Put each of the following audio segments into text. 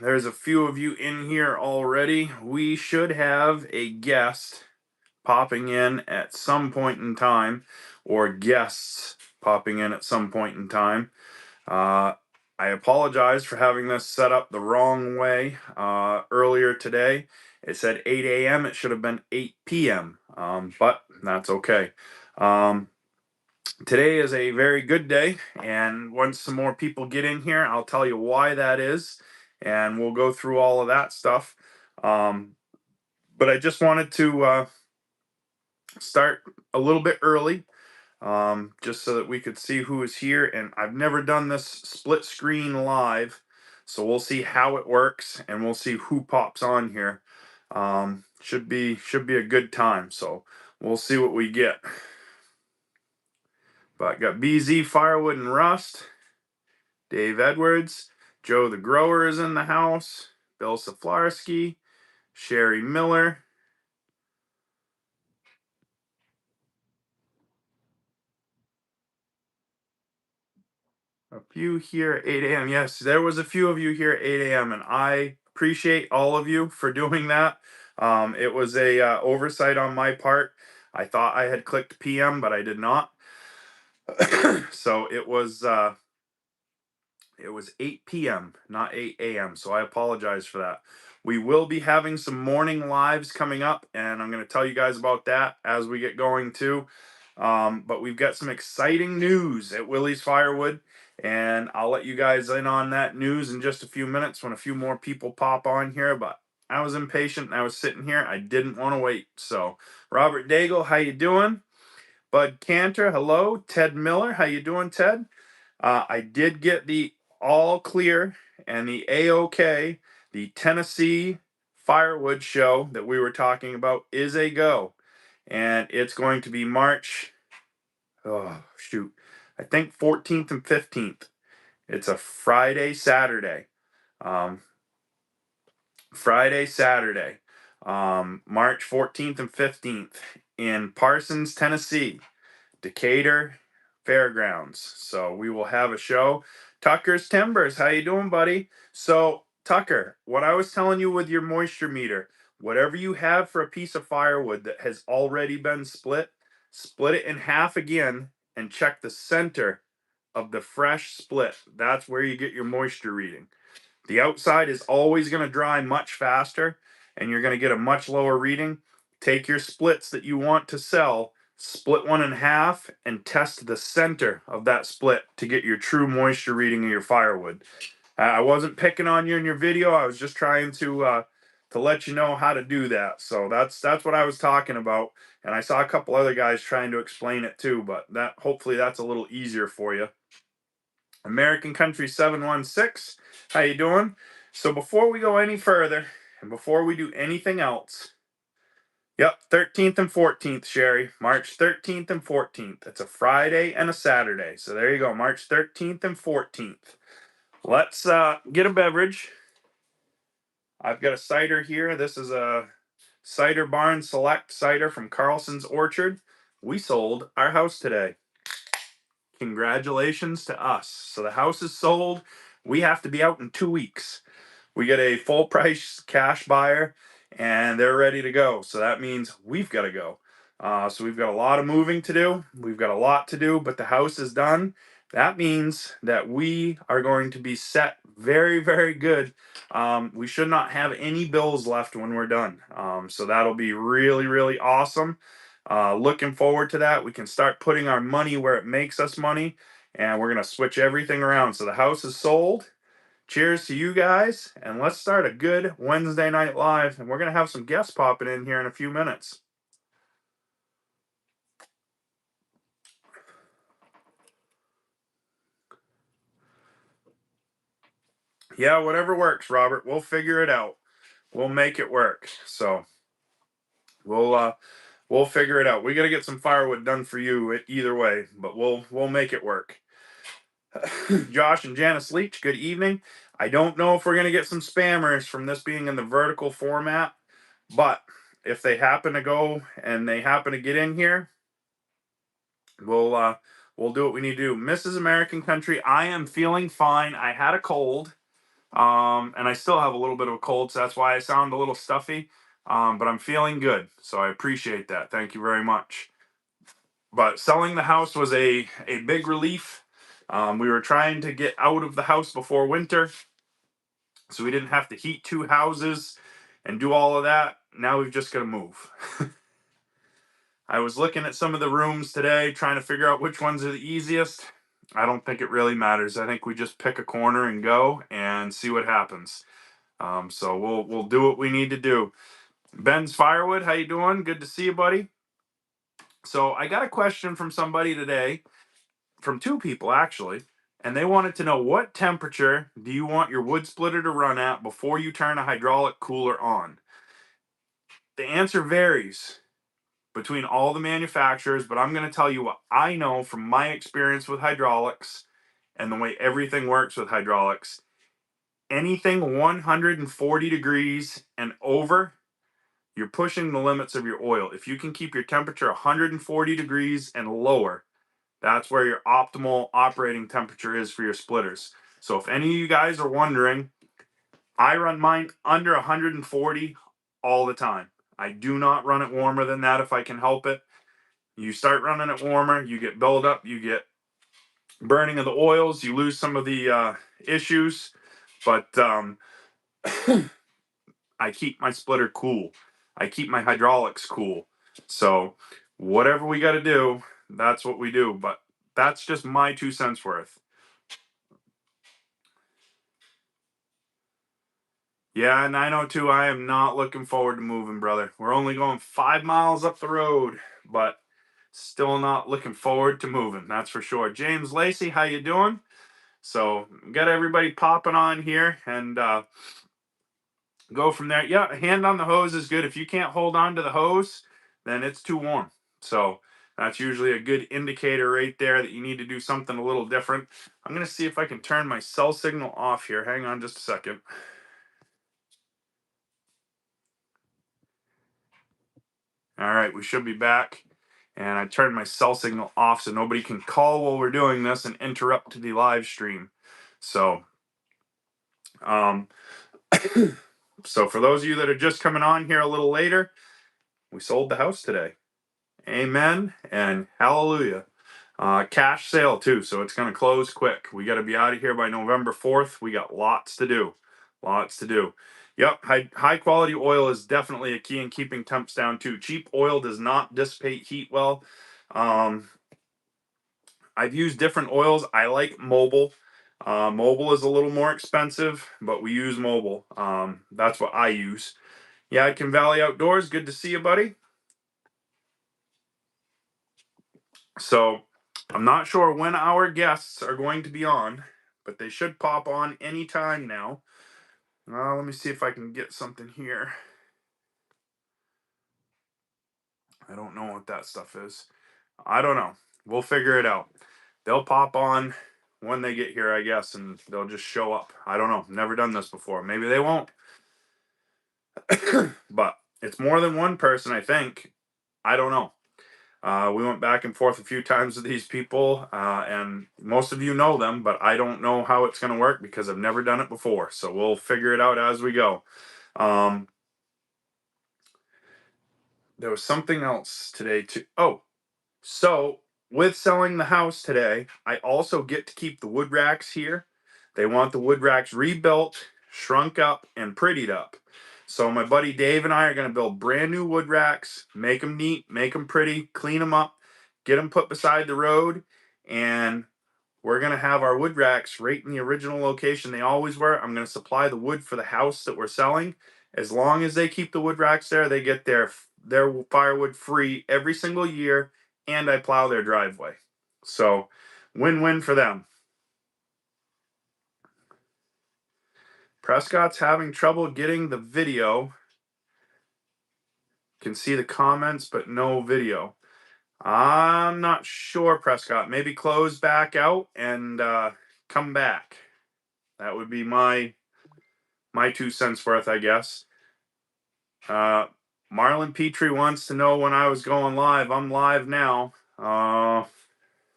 There's a few of you in here already. We should have a guest popping in at some point in time, or guests popping in at some point in time. Uh, I apologize for having this set up the wrong way earlier today. It said 8 a.m. It should have been 8 p.m., but that's okay. Today is a very good day, and once some more people get in here, I'll tell you why that is, and we'll go through all of that stuff. Um, but I just wanted to start a little bit early, just so that we could see who is here. And I've never done this split screen live, so we'll see how it works, and we'll see who pops on here. Should be a good time. So we'll see what we get. But got BZ, Firewood, and Rust. Dave Edwards, Joe the Grower is in the house, Bill Saflarski, Sherry Miller. A few here at 8 a.m. Yes, there was a few of you here at 8 a.m. and I appreciate all of you for doing that. It was a oversight on my part. I thought I had clicked PM, but I did not. So it was 8 p.m., not 8 a.m. So I apologize for that. We will be having some morning lives coming up, and I'm going to tell you guys about that as we get going too. But we've got some exciting news at Willey's Firewood, and I'll let you guys in on that news in just a few minutes when a few more people pop on here. But I was impatient and I was sitting here. I didn't want to wait. So Robert Daigle, how you doing? Bud Cantor, hello. Ted Miller, how you doing, Ted? I did get the all clear and the A-OK. The Tennessee Firewood show that we were talking about is a go. And it's going to be March, oh, shoot, I think 14th and 15th. It's a Friday, Saturday. Um, Friday, Saturday. March 14th and 15th in Parsons, Tennessee. Decatur Fairgrounds. So we will have a show. Tucker's Timbers, how you doing, buddy? So Tucker, what I was telling you with your moisture meter, whatever you have for a piece of firewood that has already been split, split it in half again and check the center of the fresh split. That's where you get your moisture reading. The outside is always going to dry much faster and you're going to get a much lower reading. Take your splits that you want to sell, split one in half, and test the center of that split to get your true moisture reading of your firewood. I wasn't picking on you in your video. I was just trying to let you know how to do that. So that's what I was talking about. And I saw a couple other guys trying to explain it too, but that hopefully that's a little easier for you. American Country 716, how you doing? So before we go any further, and before we do anything else, yep, 13th and 14th, Sherry, March 13th and 14th. It's a Friday and a Saturday. So there you go, March 13th and 14th. Let's get a beverage. I've got a cider here. This is a Cider Barn Select cider from Carlson's Orchard. We sold our house today. Congratulations to us. So the house is sold. We have to be out in 2 weeks. We get a full price cash buyer and they're ready to go. So that means we've got to go. So we've got a lot of moving to do. We've got a lot to do, but the house is done. That means that we are going to be set very, very good. We should not have any bills left when we're done. So that'll be really, really awesome. Looking forward to that. We can start putting our money where it makes us money, and we're going to switch everything around. So the house is sold. Cheers to you guys, and let's start a good Wednesday night live. And we're going to have some guests popping in here in a few minutes. Yeah, whatever works, Robert. We'll figure it out. We'll make it work. So we'll figure it out. We got to get some firewood done for you either way, but we'll make it work. Josh and Janice Leach, good evening. I don't know if we're going to get some spammers from this being in the vertical format, but if they happen to go and they happen to get in here, we'll do what we need to do. Mrs. American Country, I am feeling fine. I had a cold, And I still have a little bit of a cold, so that's why I sound a little stuffy. But I'm feeling good, so I appreciate that. Thank you very much. But selling the house was a big relief. We were trying to get out of the house before winter, so we didn't have to heat two houses and do all of that. Now we've just got to move. I was looking at some of the rooms today, trying to figure out which ones are the easiest. I don't think it really matters. I think we just pick a corner and go and see what happens. So we'll do what we need to do. Ben's Firewood, how you doing? Good to see you, buddy. So I got a question from somebody today, from two people actually, and they wanted to know, what temperature do you want your wood splitter to run at before you turn a hydraulic cooler on? The answer varies between all the manufacturers, but I'm going to tell you what I know from my experience with hydraulics and the way everything works with hydraulics. Anything 140 degrees and over, you're pushing the limits of your oil. If you can keep your temperature 140 degrees and lower, that's where your optimal operating temperature is for your splitters. So if any of you guys are wondering, I run mine under 140 all the time. I do not run it warmer than that if I can help it. You start running it warmer, you get buildup, you get burning of the oils, you lose some of the issues. But I keep my splitter cool. I keep my hydraulics cool. So whatever we got to do, that's what we do. But that's just my 2 cents worth. Yeah, 902, I am not looking forward to moving, brother. We're only going 5 miles up the road, but still not looking forward to moving. That's for sure. James Lacey, how you doing? So got everybody popping on here and go from there. Yeah, a hand on the hose is good. If you can't hold on to the hose, then it's too warm. So that's usually a good indicator right there that you need to do something a little different. I'm going to see if I can turn my cell signal off here. Hang on just a second. All right, we should be back. And I turned my cell signal off so nobody can call while we're doing this and interrupt the live stream. So, so for those of you that are just coming on here a little later, we sold the house today. Amen and hallelujah. Cash sale too, so it's going to close quick. We got to be out of here by November 4th. We got lots to do. Lots to do. Yep, high quality oil is definitely a key in keeping temps down too. Cheap oil does not dissipate heat well. I've used different oils. I like Mobile. Mobile is a little more expensive, but we use Mobile. That's what I use. Yadkin Valley Outdoors, good to see you, buddy. So I'm not sure when our guests are going to be on, but they should pop on anytime now. Let me see if I can get something here. I don't know what that stuff is. I don't know. We'll figure it out. They'll pop on when they get here, I guess, and they'll just show up. I don't know. Never done this before. Maybe they won't. But it's more than one person, I think. I don't know. We went back and forth a few times with these people, and most of you know them, but I don't know how it's going to work because I've never done it before. So we'll figure it out as we go. There was something else today too. Oh, so with selling the house today, I also get to keep the wood racks here. They want the wood racks rebuilt, shrunk up, and prettied up. So my buddy Dave and I are going to build brand new wood racks, make them neat, make them pretty, clean them up, get them put beside the road, and we're going to have our wood racks right in the original location they always were. I'm going to supply the wood for the house that we're selling. As long as they keep the wood racks there, they get their firewood free every single year, and I plow their driveway. So win-win for them. Prescott's having trouble getting the video. Can see the comments, but no video. I'm not sure, Prescott. Maybe close back out and come back. That would be my 2 cents worth, I guess. Marlon Petrie wants to know when I was going live. I'm live now. I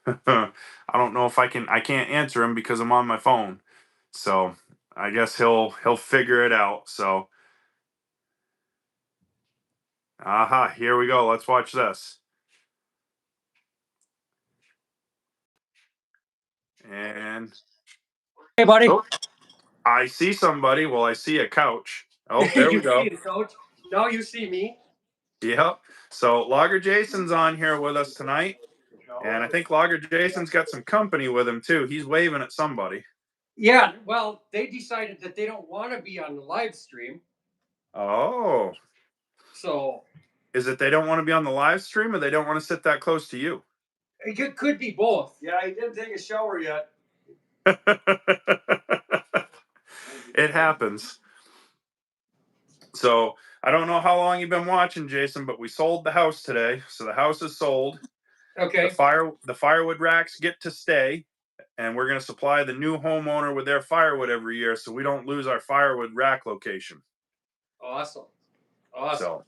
don't know if I can't answer him because I'm on my phone. So I guess he'll figure it out. So, aha, here we go. Let's watch this. And hey, buddy. oh, I see somebody. Well, I see a couch. Oh, there we go. You see the couch. Now you see me. Yep. So Logger Jason's on here with us tonight. And I think Logger Jason's got some company with him too. He's waving at somebody. Yeah, well, they decided that they don't want to be on the live stream. Oh. So is it they don't want to be on the live stream or they don't want to sit that close to you? it could be both. Yeah, he didn't take a shower yet. It happens. So I don't know how long you've been watching, Jason, but we sold the house today. So the house is sold. Okay. The firewood racks get to stay, and we're going to supply the new homeowner with their firewood every year so we don't lose our firewood rack location. Awesome. So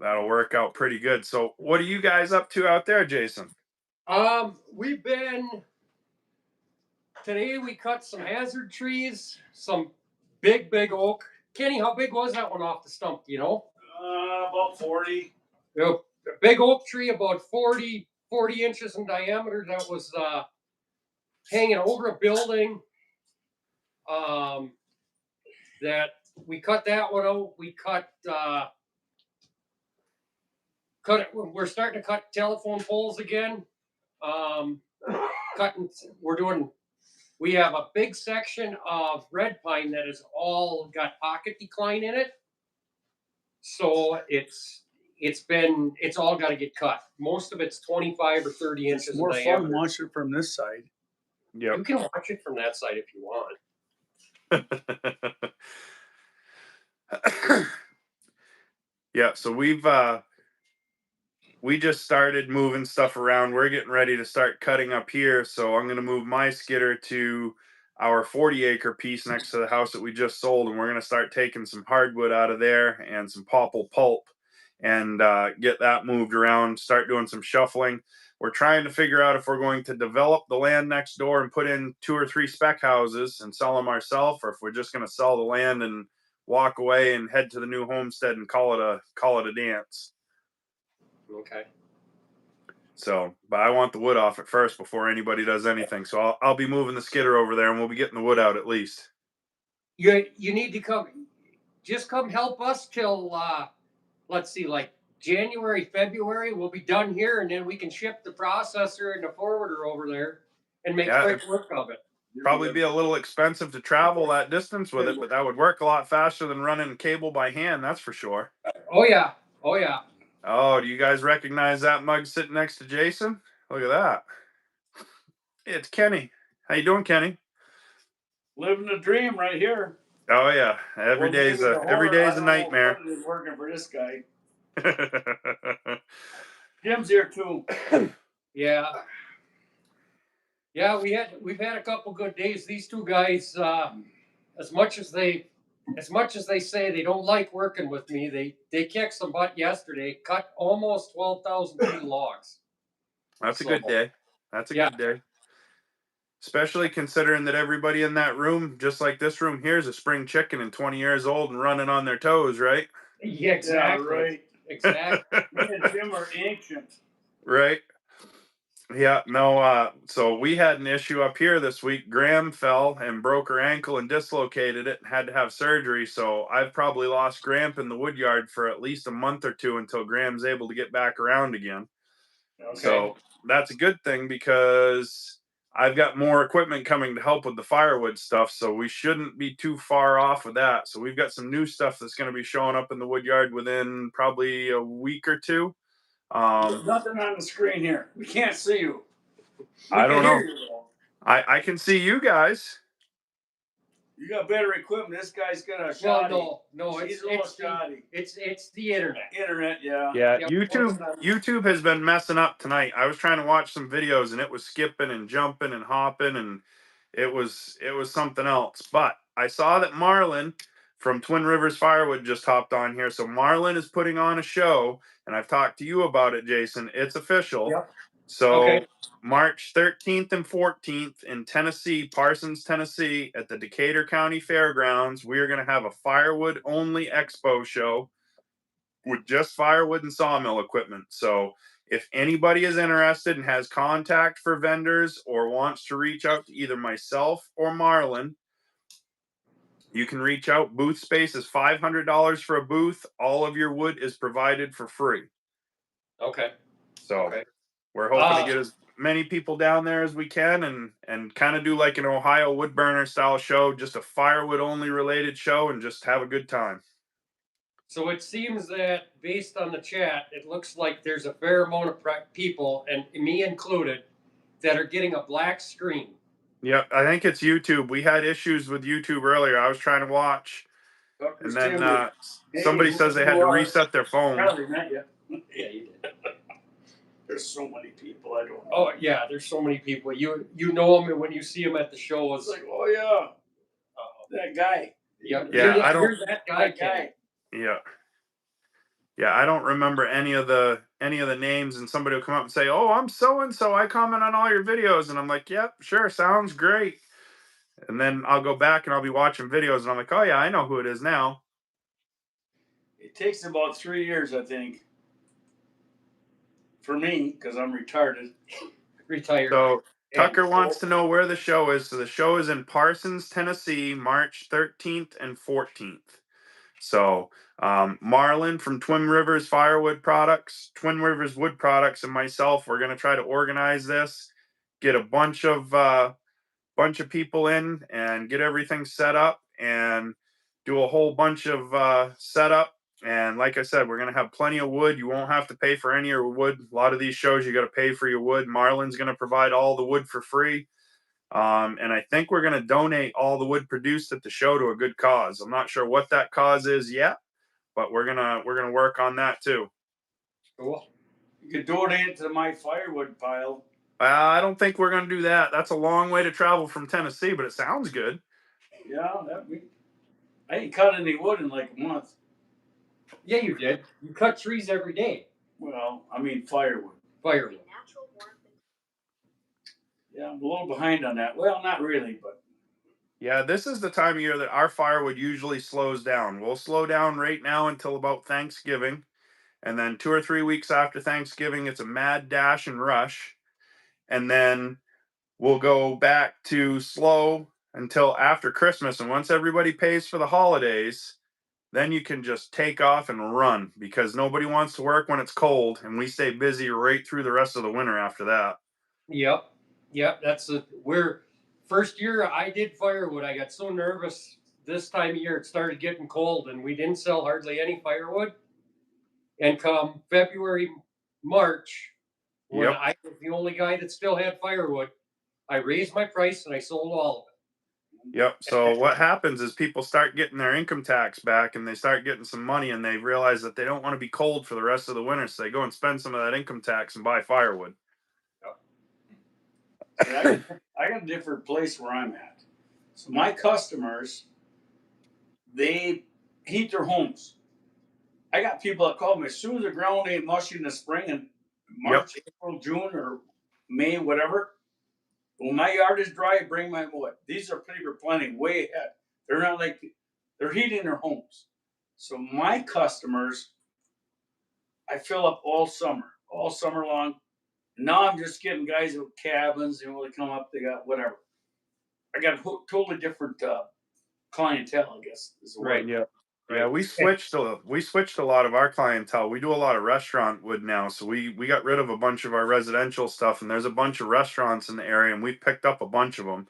that'll work out pretty good. So what are you guys up to out there, Jason? We've been today we cut some hazard trees, some big oak. Kenny, how big was that one off the stump, you know? About 40. A big oak tree, about 40 inches in diameter, that was hanging over a building. That we cut that one out. We cut it. We're starting to cut telephone poles again. We have a big section of red pine that is all got pocket decline in it. So it's all got to get cut. Most of it's 25 or 30 inches. It's more fun watching it from this side. Yeah, you can watch it from that side if you want. Yeah, so we just started moving stuff around. We're getting ready to start cutting up here. So I'm going to move my skidder to our 40-acre piece next to the house that we just sold. And we're going to start taking some hardwood out of there and some popple pulp and get that moved around, start doing some shuffling. We're trying to figure out if we're going to develop the land next door and put in 2 or 3 spec houses and sell them ourselves, or if we're just going to sell the land and walk away and head to the new homestead and call it a dance. Okay. So, but I want the wood off at first before anybody does anything. So I'll be moving the skidder over there, and we'll be getting the wood out at least. You need to come help us till let's see, like January, February. We'll be done here, and then we can ship the processor and the forwarder over there and make quick work of it. Probably be a little expensive to travel that distance with it, but that would work a lot faster than running cable by hand. That's for sure. Oh yeah. Oh, do you guys recognize that mug sitting next to Jason? Look at that. It's Kenny. How you doing, Kenny? Living the dream right here. Oh yeah, every day's a nightmare. Is working for this guy. Jim's here too. Yeah. Yeah, we've had a couple good days. These two guys, as much as they say they don't like working with me, they kicked some butt yesterday. Cut almost 12,000 feet of logs. That's a good day. That's a good day. Especially considering that everybody in that room, just like this room here, is a spring chicken and 20 years old and running on their toes, right? Yeah, exactly. Yeah, right. Exactly. Me and Jim are ancient. Right. Yeah, no, so we had an issue up here this week. Graham fell and broke her ankle and dislocated it and had to have surgery. So I've probably lost Gramp in the wood yard for at least a month or two until Graham's able to get back around again. Okay. So that's a good thing because I've got more equipment coming to help with the firewood stuff. So we shouldn't be too far off with that. So we've got some new stuff that's going to be showing up in the wood yard within probably a week or two. There's nothing on the screen here. We can't see you. I don't know. You, I can see you guys. You got better equipment. This guy's got a shoddy. Well, no, it's the internet. Internet, yeah. Yeah, YouTube has been messing up tonight. I was trying to watch some videos and it was skipping and jumping and hopping and it was something else. But I saw that Marlon from Twin Rivers Firewood just hopped on here. So Marlon is putting on a show, and I've talked to you about it, Jason. It's official. Yep. So Okay. March 13th and 14th in Tennessee, Parsons, Tennessee, at the Decatur County Fairgrounds, we are going to have a firewood only expo show with just firewood and sawmill equipment. So if anybody is interested and has contact for vendors or wants to reach out to either myself or Marlon, you can reach out. Booth space is $500 for a booth. All of your wood is provided for free. Okay. So Okay. we're hoping to get as many people down there as we can and kind of do like an Ohio wood burner style show, just a firewood only related show, and just have a good time. So it seems that based on the chat, it looks like there's a fair amount of people, and me included, that are getting a black screen. Yep, I think it's YouTube. We had issues with YouTube earlier. I was trying to watch, and then somebody says they had to reset their phone. Probably not yet. Yeah, you did. There's so many people. I don't know. Oh yeah, there's so many people. You know them, and when you see them at the show, It's it's like, oh yeah, that guy. yeah. Yeah, I don't. You're that guy. That guy. Yeah, yeah, I don't remember any of the names, and somebody will come up and say, "Oh, I'm so and so. I comment on all your videos," and I'm like, "Yep, sure, sounds great." And then I'll go back and I'll be watching videos, and I'm like, "Oh yeah, I know who it is now." It takes about 3 years, I think, for me, because I'm retarded. Retired. So Tucker wants to know where the show is. So the show is in Parsons, Tennessee, March 13th and 14th. So Marlon from Twin Rivers Firewood Products, Twin Rivers Wood Products, and myself, we're going to try to organize this, get a bunch of people in, and get everything set up, and do a whole bunch of setup. And like I said, we're going to have plenty of wood. You won't have to pay for any of your wood. A lot of these shows, you got to pay for your wood. Marlon's going to provide all the wood for free. And I think we're going to donate all the wood produced at the show to a good cause. I'm not sure what that cause is yet, but we're gonna work on that too. Cool. You could donate it to my firewood pile. I don't think we're going to do that. That's a long way to travel from Tennessee, but it sounds good. Yeah, I ain't cut any wood in like a month. Yeah, you did. You cut trees every day. Well, I mean firewood. Firewood. Yeah, I'm a little behind on that. Well, not really, but Yeah, this is the time of year that our firewood usually slows down. We'll slow down right now until about Thanksgiving. And then 2 or 3 weeks after Thanksgiving, it's a mad dash and rush. And then we'll go back to slow until after Christmas. And once everybody pays for the holidays, then you can just take off and run, because nobody wants to work when it's cold. And we stay busy right through the rest of the winter after that. Yep. Yep. We're first year I did firewood. I got so nervous this time of year. It started getting cold, and we didn't sell hardly any firewood. And come February, March, when Yep. I was the only guy that still had firewood, I raised my price and I sold all of it. Yep. So what happens is people start getting their income tax back, and they start getting some money, and they realize that they don't want to be cold for the rest of the winter. So they go and spend some of that income tax and buy firewood. see, I got a different place where I'm at. So my customers, they heat their homes. I got people that call me as soon as the ground ain't mushy in the spring and March, April, June, or May, whatever. When my yard is dry, bring my wood. These are people planning way ahead. They're not like they're heating their homes. So my customers, I fill up all summer long. Now I'm just getting guys with cabins, and when they come up, they got whatever. I got a totally different clientele, I guess. Is the Right. word. Yeah. Yeah, we switched a lot of our clientele. We do a lot of restaurant wood now, so we got rid of a bunch of our residential stuff, and there's a bunch of restaurants in the area, and we've picked up a bunch of them.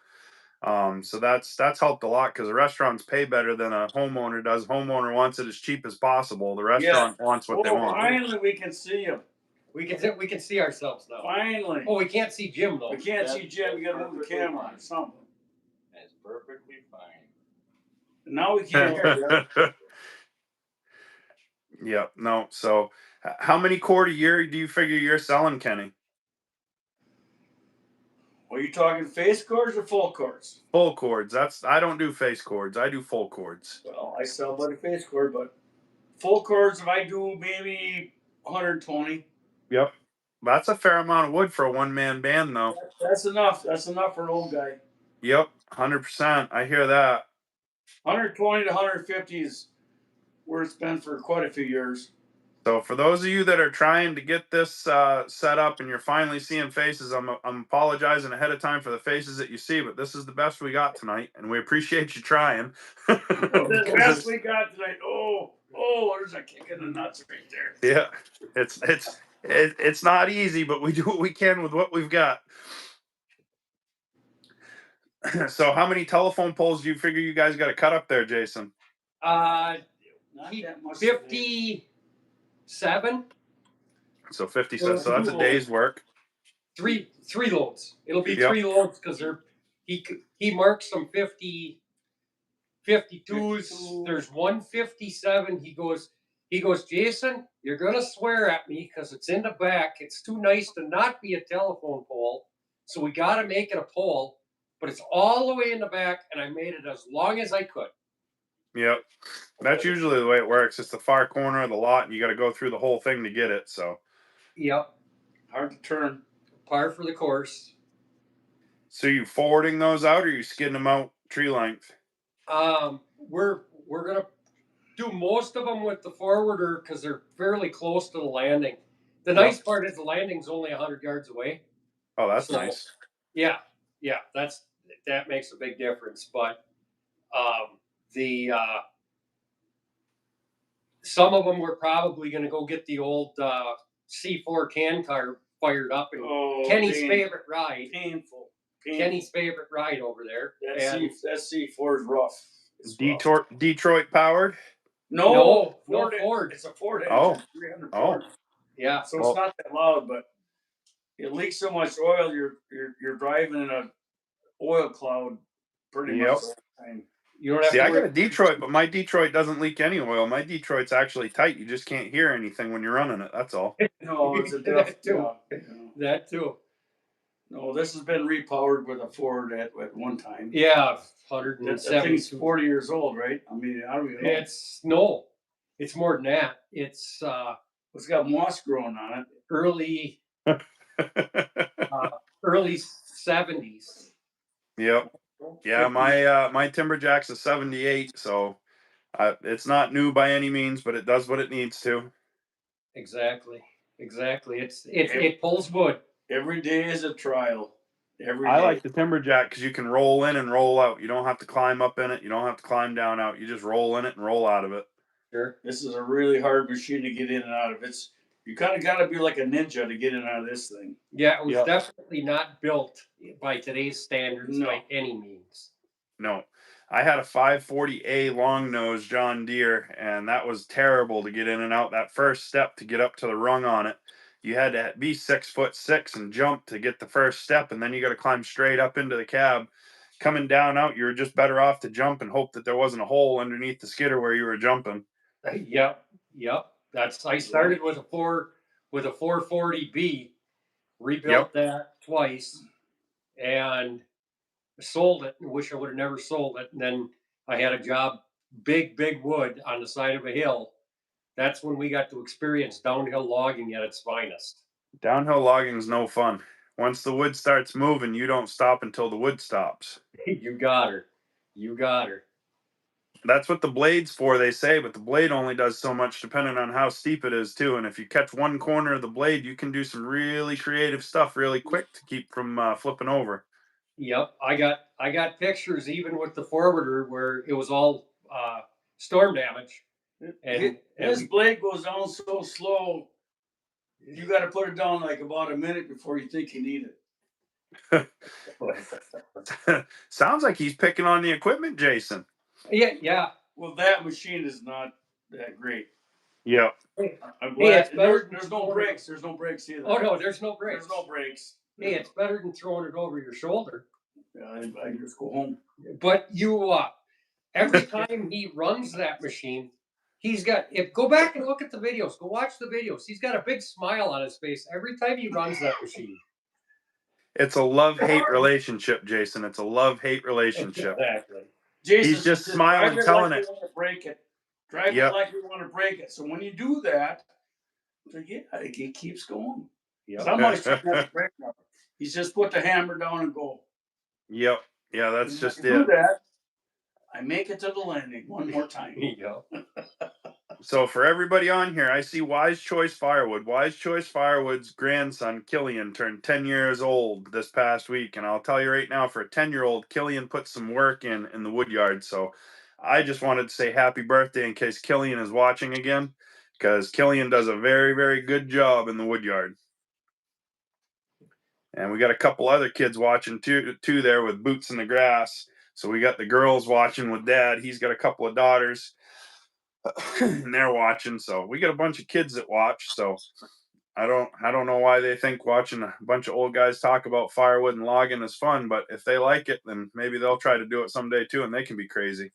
So that's helped a lot, because the restaurants pay better than a homeowner does. Homeowner wants it as cheap as possible. The restaurant wants what they want. Finally, we can see him. We can see ourselves now. Finally. Oh, we can't see Jim though. We can't see Jim. We got to move the camera or something. That's perfectly fine. And now we can't hear you. Yep. No. So, how many cord a year do you figure you're selling, Kenny? Are you talking face cords or full cords? Full cords. I don't do face cords. I do full cords. Well, I sell by the face cord, but full cords, if I do maybe 120. Yep. That's a fair amount of wood for a one-man band, though. That's enough. That's enough for an old guy. Yep, 100%. I hear that. 120 to 150 is where it's been for quite a few years. So for those of you that are trying to get this set up and you're finally seeing faces, I'm apologizing ahead of time for the faces that you see, but this is the best we got tonight, and we appreciate you trying. The Because best we got tonight. Oh, there's a kick in the nuts right there. yeah, it's not easy, but we do what we can with what we've got. So how many telephone poles do you figure you guys got to cut up there, Jason? Not that much. 57. So 50 cents. So that's a day's work. Three loads. It'll be Yep. 3 loads because he marks some 52s. 52. There's 157. He goes, Jason, you're gonna swear at me because it's in the back. It's too nice to not be a telephone pole, so we got to make it a pole. But it's all the way in the back, and I made it as long as I could. Yep. That's usually the way it works. It's the far corner of the lot, and you got to go through the whole thing to get it. So. Yep. Hard to turn. Par for the course. So you forwarding those out, or you skidding them out tree length? We're gonna do most of them with the forwarder because they're fairly close to the landing. The nice part is the landing's only 100 yards away. Oh, that's So, nice. Yeah, that makes a big difference. But some of them we're probably going to go get the old C4 can car fired up and Kenny's favorite ride. Painful. Kenny's favorite ride over there. That C4 is rough. Detroit powered? No, Ford. It's a Ford engine. Oh. 300 Oh. torque. Yeah. So it's not that loud, but it leaks so much oil. You're driving in a oil cloud pretty much all the time. You don't have See, to I got a Detroit, but my Detroit doesn't leak any oil. My Detroit's actually tight. You just can't hear anything when you're running it. That's all. No, it's a That too. yeah. That too. No, this has been repowered with a Ford at one time. Yeah, That 170. thing's 40 years old, right? I mean, I don't even know. It's more than that. It's got moss growing on it. early 70s. Yep. Yeah, my Timberjack's a 78, so it's not new by any means, but it does what it needs to. Exactly. It pulls wood. Every day is a trial. I like the Timberjack because you can roll in and roll out. You don't have to climb up in it. You don't have to climb down out. You just roll in it and roll out of it. Sure. This is a really hard machine to get in and out of. You kind of got to be like a ninja to get in and out of this thing. Yeah, it was definitely not built by today's standards by any means. No. I had a 540A long nose John Deere, and that was terrible to get in and out. That first step to get up to the rung on it, you had to be 6'6" and jump to get the first step, and then you got to climb straight up into the cab. Coming down out, you were just better off to jump and hope that there wasn't a hole underneath the skidder where you were jumping. Yep. I started with a 440B, rebuilt that twice, and sold it. Wish I would have never sold it. And then I had a job, big wood on the side of a hill. That's when we got to experience downhill logging at its finest. Downhill logging is no fun. Once the wood starts moving, you don't stop until the wood stops. You got her. That's what the blade's for, they say, but the blade only does so much depending on how steep it is too. And if you catch one corner of the blade, you can do some really creative stuff really quick to keep from flipping over. Yep, I got pictures even with the forwarder where it was all storm damage. And his blade goes down so slow, you got to put it down like about a minute before you think you need it. Sounds like he's picking on the equipment, Jason. Yeah. Well, that machine is not that great. Yeah. I'm glad. There's no brakes. There's no brakes either. Oh no, there's no brakes. There's no brakes. Hey, it's better than throwing it over your shoulder. Yeah, I just go home. But you, every time he runs that machine, go back and look at the videos. Go watch the videos. He's got a big smile on his face every time he runs that machine. It's a love-hate relationship, Jason. It's a love-hate relationship. Exactly. Jason, he's just smiling, telling it. Break it. Drive it like we want to break it. So when you do that, it keeps going. Yep. I'm always trying to break them. He says, put the hammer down and go. Yep. Yeah, that's And just I do it. that. I make it to the landing one more time. Yep. So for everybody on here, I see Wise Choice Firewood. Wise Choice Firewood's grandson, Killian, turned 10 years old this past week. And I'll tell you right now, for a 10-year-old, Killian put some work in the wood yard. So I just wanted to say happy birthday in case Killian is watching again, because Killian does a very, very good job in the wood yard. And we got a couple other kids watching too there with boots in the grass. So we got the girls watching with dad. He's got a couple of daughters and they're watching. So we got a bunch of kids that watch. So I don't know why they think watching a bunch of old guys talk about firewood and logging is fun, but if they like it, then maybe they'll try to do it someday too, and they can be crazy.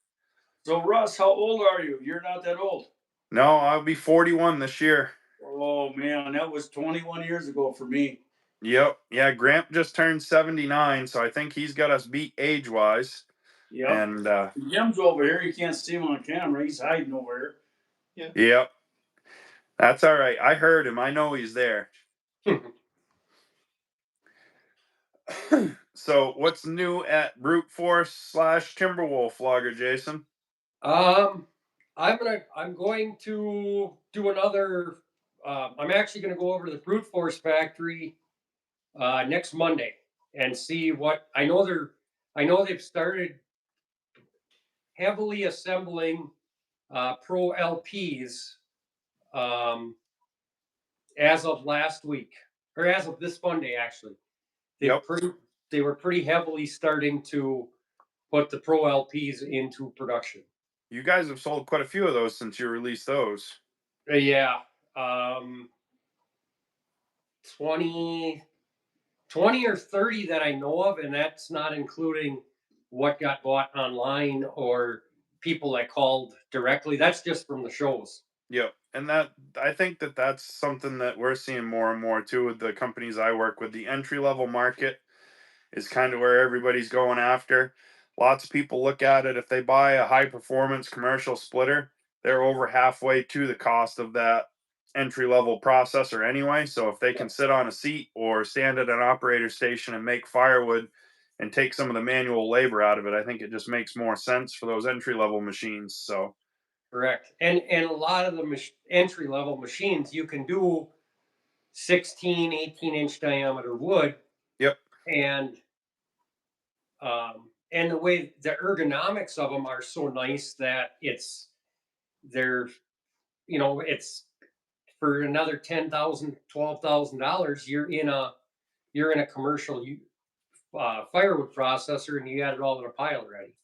So, Russ, how old are you? You're not that old. No, I'll be 41 this year. Oh, man, that was 21 years ago for me. Yep. Yeah, Gramp just turned 79, so I think he's got us beat age-wise. Yep. And Jim's over here. You can't see him on camera. He's hiding over here. yep. That's all right. I heard him. I know he's there. So what's new at Brute Force / Timberwolf Logger, Jason? I'm going to do another. I'm actually going to go over to the Brute Force factory next Monday and see what I know. I know they've started heavily assembling Pro LPs as of last week, or as of this Monday, actually. Yep. They were pretty heavily starting to put the Pro LPs into production. You guys have sold quite a few of those since you released those. Yeah. 20 or 30 that I know of, and that's not including what got bought online or people that called directly. That's just from the shows. Yep. And that I think that's something that we're seeing more and more too with the companies I work with. The entry level market is kind of where everybody's going after. Lots of people look at it. If they buy a high performance commercial splitter, they're over halfway to the cost of that entry level processor anyway. So if they can sit on a seat or stand at an operator station and make firewood and take some of the manual labor out of it, I think it just makes more sense for those entry level machines. So Correct. And a lot of the entry level machines, you can do 16, 18-inch diameter wood. yep. And the way the ergonomics of them are so nice that they're it's for another $10,000, $12,000, you're in a commercial firewood processor, and you got it all in a pile ready.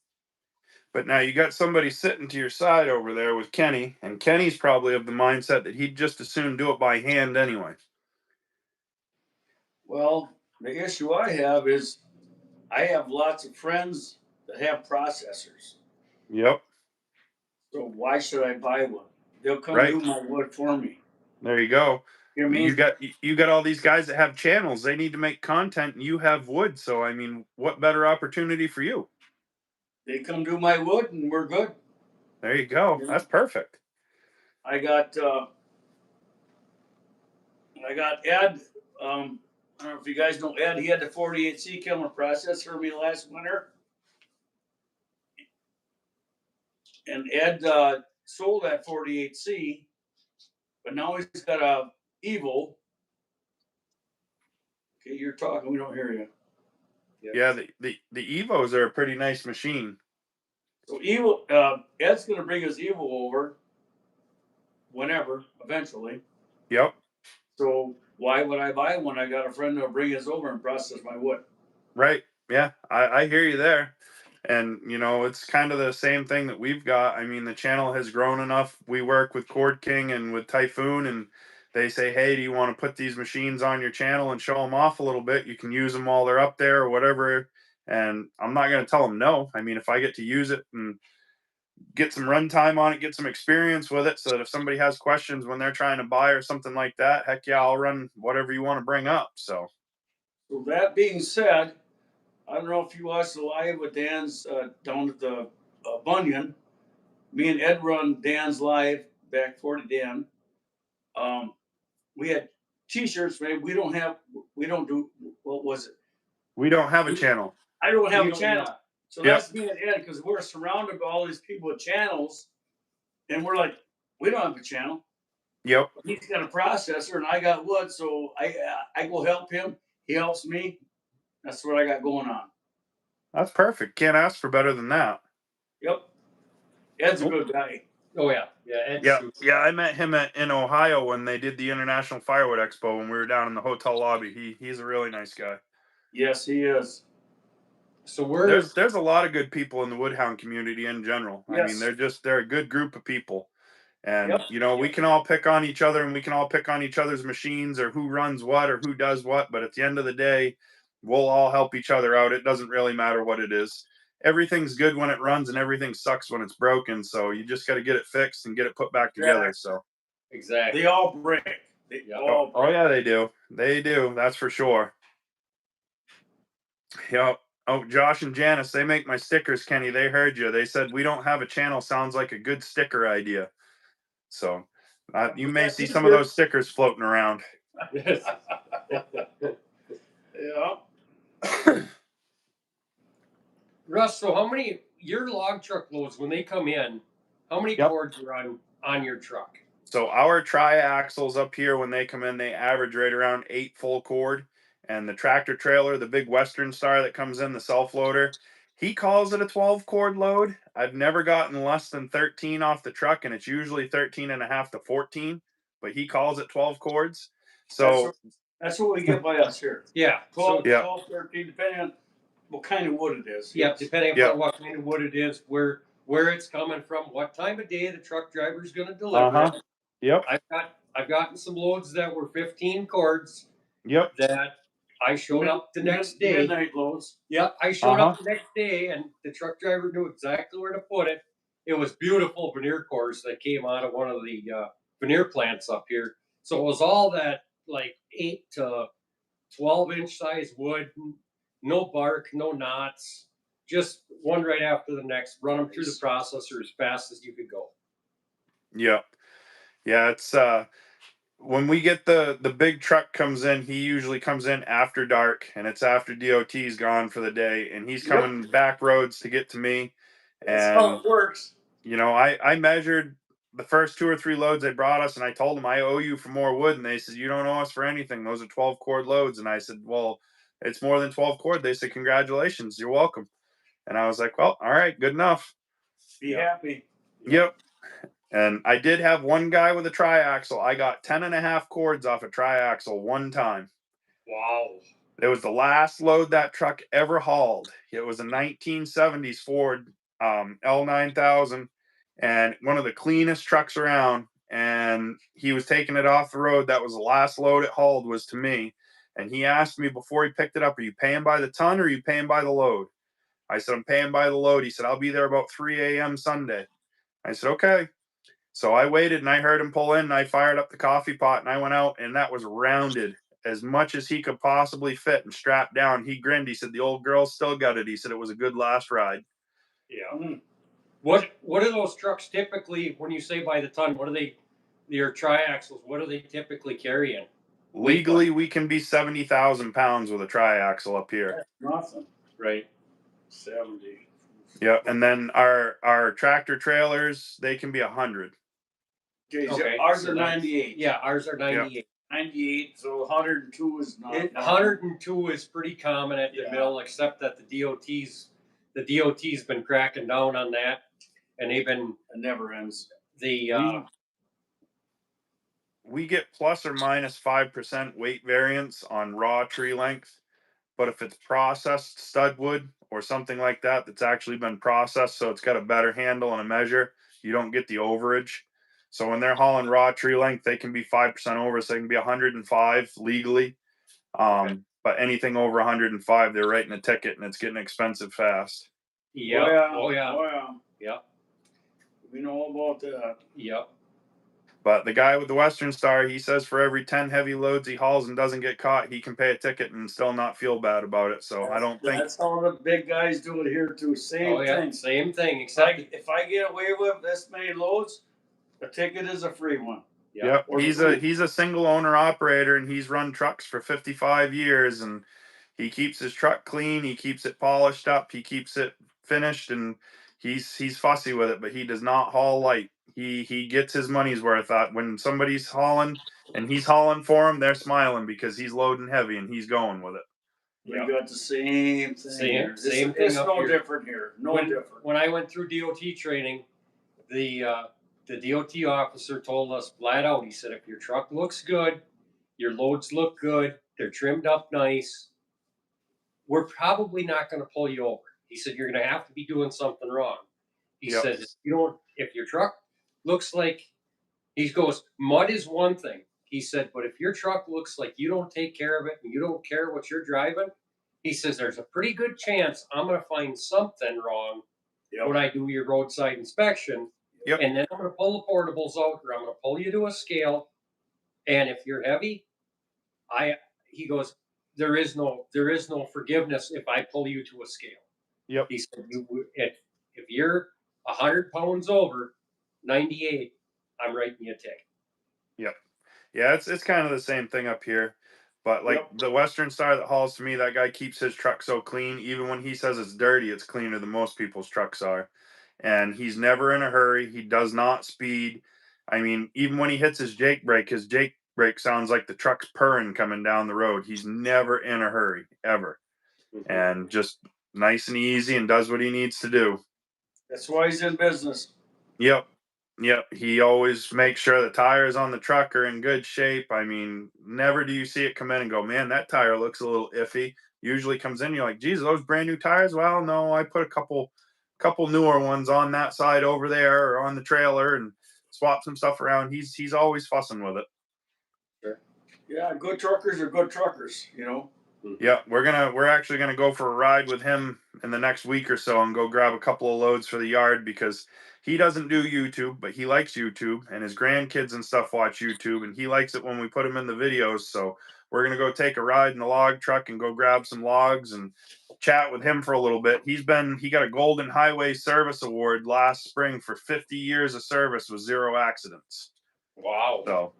But now you got somebody sitting to your side over there with Kenny, and Kenny's probably of the mindset that he'd just as soon do it by hand anyway. Well, the issue I have is I have lots of friends that have processors. Yep. So why should I buy one? They'll come Right. do my wood for me. There you go. You know what I mean? You got all these guys that have channels. They need to make content, and you have wood. So I mean, what better opportunity for you? They come do my wood and we're good. There you go. That's perfect. I got Ed. I don't know if you guys know Ed. He had the 48C kiln process for me last winter, and Ed sold that 48C, but now he's got a Evo. Okay, you're talking. We don't hear you. Yeah, the Evos are a pretty nice machine. So Evo, Ed's gonna bring his Evo over whenever, eventually. Yep. So why would I buy one? I got a friend that'll bring his over and process my wood. Right. Yeah, I hear you there. And you know, it's kind of the same thing that we've got. I mean, the channel has grown enough. We work with Cord King and with Typhoon, and they say, hey, do you want to put these machines on your channel and show them off a little bit? You can use them while they're up there or whatever. And I'm not going to tell them no. I mean, if I get to use it and get some runtime on it, get some experience with it, so that if somebody has questions when they're trying to buy or something like that, heck yeah, I'll run whatever you want to bring up. So that being said, I don't know if you watched the live with Dan's down at the Bunyan. Me and Ed run Dan's live back 40 Dan. We had T-shirts made. We don't do, what was it? We don't have a channel. I don't have We a don't- channel. yeah. So Yep. that's being added because we're surrounded by all these people with channels, and we're like, we don't have a channel. Yep. He's got a processor, and I got wood, so I go help him. He helps me. That's what I got going on. That's perfect. Can't ask for better than that. Yep. Ed's a Oh. good guy. Oh yeah, yeah. Ed's Yeah. super. Yeah. I met him in Ohio when they did the International Firewood Expo when we were down in the hotel lobby. He's a really nice guy. Yes, he is. So we're There's a lot of good people in the Woodhound community in general. I mean, Yes. they're a good group of people. And Yep. you know, we can all pick on each other and we can all pick on each other's machines or who runs what or who does what, but at the end of the day, we'll all help each other out. It doesn't really matter what it is. Everything's good when it runs and everything sucks when it's broken. So you just got to get it fixed and get it put back together. So exactly. They all break. They Yeah. all oh break. yeah, they do. They do. That's for sure. Yep. Oh, Josh and Janice, they make my stickers, Kenny. They heard you. They said we don't have a channel. Sounds like a good sticker idea. So you We may got see some of those t-shirts. stickers floating around. Yes. Yeah. Russ, so how many your log truck loads when they come in? How many Yep. cords are on your truck? So our triaxles up here, when they come in, they average right around 8 full cord. And the tractor trailer, the big Western Star that comes in, the self loader, he calls it a 12 cord load. I've never gotten less than 13 off the truck, and it's usually 13 and a half to 14, but he calls it 12 cords. So That's what we get by us here. Yeah. 12, Yeah. 12, 13, depending on what kind of wood it is. Yeah, Yes. depending Yeah. upon what kind of wood it is, where it's coming from, what time of day the truck driver's going to deliver it. Yep. I've gotten some loads that were 15 cords Yep. that I showed up the next day. Midnight loads. Yep, I showed up the next day, and the truck driver knew exactly where to put it. It was beautiful veneer cores that came out of one of the veneer plants up here. So it was all that like 8 to 12-inch size wood, no bark, no knots, just one right after the next. Run them through the processor as fast as you could go. Yep. Yeah. It's when we get the big truck comes in, he usually comes in after dark, and it's after DOT's gone for the day, and he's Yep. coming back roads to get to me. That's how And it works. you know, I measured the first 2 or 3 loads they brought us, and I told them I owe you for more wood, and they said you don't owe us for anything. Those are 12 cord loads, and I said, well, it's more than 12 cord. They said congratulations, you're welcome. And I was like, well, all right, good enough. Be happy. Yep. And I did have one guy with a triaxle. I got 10 and a half cords off a triaxle one time. Wow. It was the last load that truck ever hauled. It was a 1970s Ford L9000 and one of the cleanest trucks around. And he was taking it off the road. That was the last load it hauled was to me. And he asked me before he picked it up, are you paying by the ton or are you paying by the load? I said, I'm paying by the load. He said, I'll be there about 3 a.m. Sunday. I said, okay. So I waited and I heard him pull in and I fired up the coffee pot and I went out and that was rounded as much as he could possibly fit and strapped down. He grinned. He said, the old girl still got it. He said, it was a good last ride. Yeah. Mm. What are those trucks typically, when you say by the ton, what are they, your triaxles, what are they typically carrying? Legally, we can be 70,000 pounds with a triaxle up here. Nothing. Right. 70. Yeah. And then our tractor trailers, they can be 100. Okay. Ours so are that's- 98. Yeah, ours are 98. 98. So 102 is not. 102 is pretty common at the Yeah. mill, except that the DOT's been cracking down on that, and they've been It never ends. We get plus or minus 5% weight variance on raw tree length. But if it's processed stud wood or something like that, that's actually been processed, so it's got a better handle and a measure, you don't get the overage. So when they're hauling raw tree length, they can be 5% over, so they can be 105 legally. But anything over 105, they're writing a ticket and it's getting expensive fast. yeah. Oh yeah. Oh yeah. Oh yeah. Yep. We know all about that. Yep. But the guy with the Western Star, he says for every 10 heavy loads he hauls and doesn't get caught, he can pay a ticket and still not feel bad about it. So I don't think That's how the big guys do it here too. Same Oh yeah. thing. Same thing, except If I get away with this many loads, the ticket is a free one. Yep. Or He's a single owner operator, and he's run trucks for 55 years, and he keeps his truck clean, he keeps it polished up, he keeps it finished, and he's fussy with it, but he does not haul light. He gets his money's worth out. When somebody's hauling and he's hauling for him, they're smiling because he's loading heavy and he's going with it. we got the same thing here. Same thing It's up no here. different here. No different. When I went through DOT training, the DOT officer told us flat out. He said, if your truck looks good, your loads look good, they're trimmed up nice, we're probably not going to pull you over. He said, you're going to have to be doing something wrong. He Yep. said, if your truck looks like, he goes, mud is one thing. He said, but if your truck looks like you don't take care of it and you don't care what you're driving, he says, there's a pretty good chance I'm going to find something wrong when I do your roadside inspection. Yep. And then I'm going to pull the portables out, or I'm going to pull you to a scale. And if you're heavy, he goes, there is no forgiveness if I pull you to a scale. Yep. He said, if you're 100 pounds over 98, I'm writing you a ticket. Yep. Yeah, it's kind of the same thing up here. But like the Western Star that hauls to me, that guy keeps his truck so clean. Even when he says it's dirty, it's cleaner than most people's trucks are. And he's never in a hurry. He does not speed. I mean, even when he hits his Jake brake sounds like the truck's purring coming down the road. He's never in a hurry, ever. Mm-hmm. And just nice and easy, and does what he needs to do. That's why he's in business. Yep. He always makes sure the tires on the truck are in good shape. I mean, never do you see it come in and go, man, that tire looks a little iffy. Usually comes in, you're like, geez, those brand new tires? Well, no, I put a couple newer ones on that side over there or on the trailer and swap some stuff around. He's always fussing with it. Sure. Yeah, good truckers are good truckers, you know. Yeah, we're actually gonna go for a ride with him in the next week or so and go grab a couple of loads for the yard, because he doesn't do YouTube, but he likes YouTube, and his grandkids and stuff watch YouTube, and he likes it when we put him in the videos. So we're gonna go take a ride in the log truck and go grab some logs and chat with him for a little bit. He got a Golden Highway Service Award last spring for 50 years of service with 0 accidents. Wow. So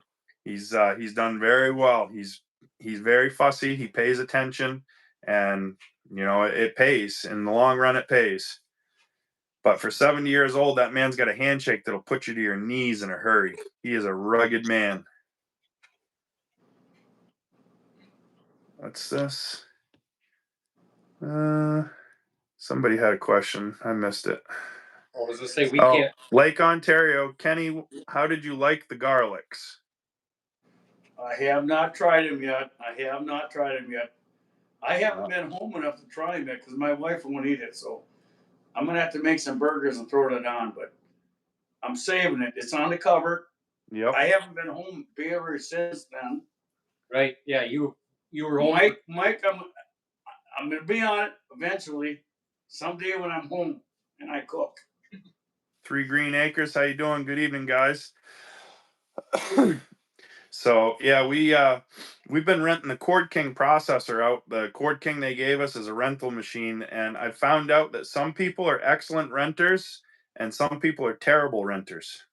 he's done very well. He's very fussy. He pays attention, and it pays in the long run. It pays. But for 70 years old, that man's got a handshake that'll put you to your knees in a hurry. He is a rugged man. What's this? Somebody had a question. I missed it. I was gonna say we can't. Lake Ontario, Kenny, how did you like the garlics? I have not tried them yet. I haven't been home enough to try them yet because my wife won't eat it. So I'm gonna have to make some burgers and throw it on. But I'm saving it. It's on the cover. Yep. I haven't been home ever since then. Right? Yeah, you were home. Mike, I'm gonna be on it eventually, someday when I'm home and I cook. 3 Green Acres, how you doing? Good evening, guys. So yeah, we've been renting the Cord King processor out. The Cord King they gave us is a rental machine, and I found out that some people are excellent renters and some people are terrible renters.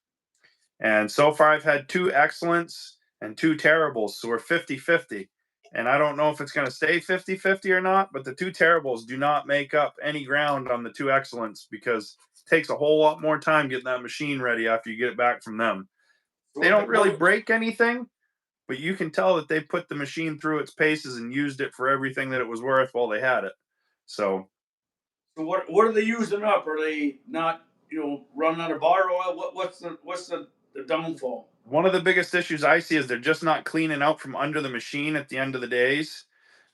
And so far I've had 2 excellents and 2 terribles, so we're 50-50. And I don't know if it's going to stay 50-50 or not, but the 2 terribles do not make up any ground on the 2 excellents, because it takes a whole lot more time getting that machine ready after you get it back from them. They don't really break anything, but you can tell that they put the machine through its paces and used it for everything that it was worth while they had it. So what are they using up? Are they not, running out of bar oil? What's the downfall? one of the biggest issues I see is they're just not cleaning out from under the machine at the end of the days.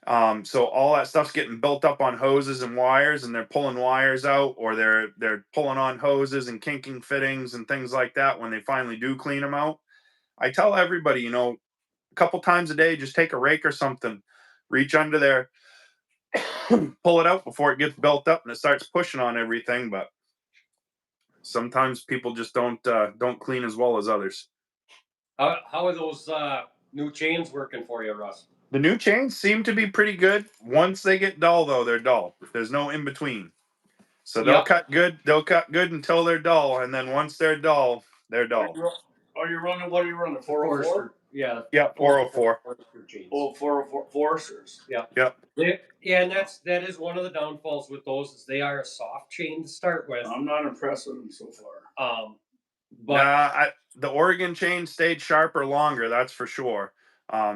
So all that stuff's getting built up on hoses and wires, and they're pulling wires out, or they're pulling on hoses and kinking fittings and things like that when they finally do clean them out. I tell everybody, a couple times a day, just take a rake or something, reach under there, pull it out before it gets built up and it starts pushing on everything. But sometimes people just don't clean as well as others. How are those new chains working for you, Russ? The new chains seem to be pretty good. Once they get dull, though, they're dull. There's no in between. So they'll cut good. They'll cut good until they're dull, and then once they're dull, they're dull. What are you running? 404? Forester. Yeah. Yeah, 404. Forester chains. Oh, 404 Foresters. Yeah. Yep. Yeah, and that is one of the downfalls with those is they are a soft chain to start with. I'm not impressed with them so far. But The Oregon chain stayed sharper longer, that's for sure.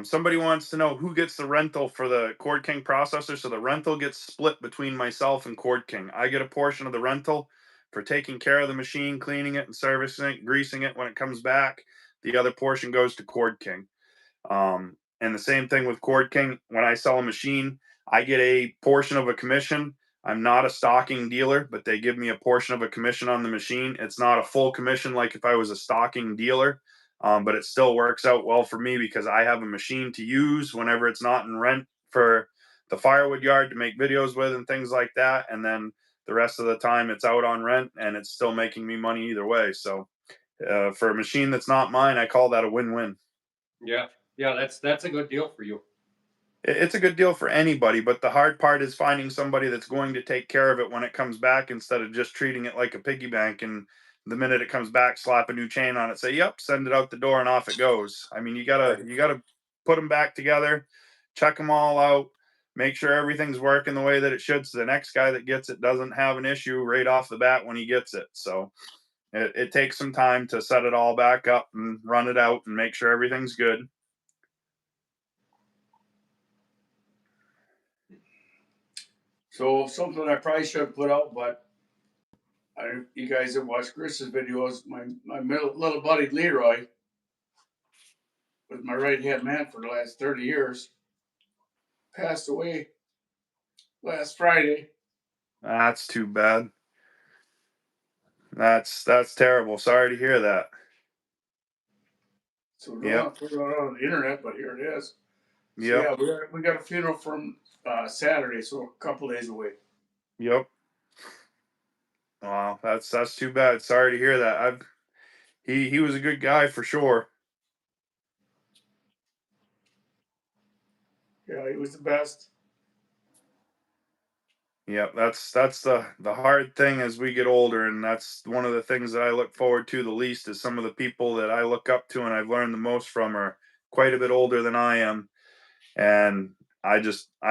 Somebody wants to know who gets the rental for the Cord King processor. So the rental gets split between myself and Cord King. I get a portion of the rental for taking care of the machine, cleaning it and servicing it, greasing it when it comes back. The other portion goes to Cord King. And the same thing with Cord King. When I sell a machine, I get a portion of a commission. I'm not a stocking dealer, but they give me a portion of a commission on the machine. It's not a full commission like if I was a stocking dealer, but it still works out well for me because I have a machine to use whenever it's not in rent for the firewood yard to make videos with and things like that. And then the rest of the time it's out on rent and it's still making me money either way. So for a machine that's not mine, I call that a win-win. yeah, that's a good deal for you. It's a good deal for anybody, but the hard part is finding somebody that's going to take care of it when it comes back instead of just treating it like a piggy bank. And the minute it comes back, slap a new chain on it, say, "Yep, send it out the door," and off it goes. I mean, you gotta put them back together, check them all out, make sure everything's working the way that it should, so the next guy that gets it doesn't have an issue right off the bat when he gets it. So it takes some time to set it all back up and run it out and make sure everything's good. So something I probably should have put out, but you guys have watched Chris's videos. My little buddy Leroy was my right hand man for the last 30 years. Passed away last Friday. That's too bad. That's terrible. Sorry to hear that. So we don't have to put it out on the internet, but here it is. So Yep. yeah, we got a funeral from Saturday, so a couple days away. Yep. Wow, that's too bad. Sorry to hear that. He was a good guy for sure. Yeah, he was the best. Yep, that's the hard thing as we get older, and that's one of the things that I look forward to the least is some of the people that I look up to and I've learned the most from are quite a bit older than I am. And I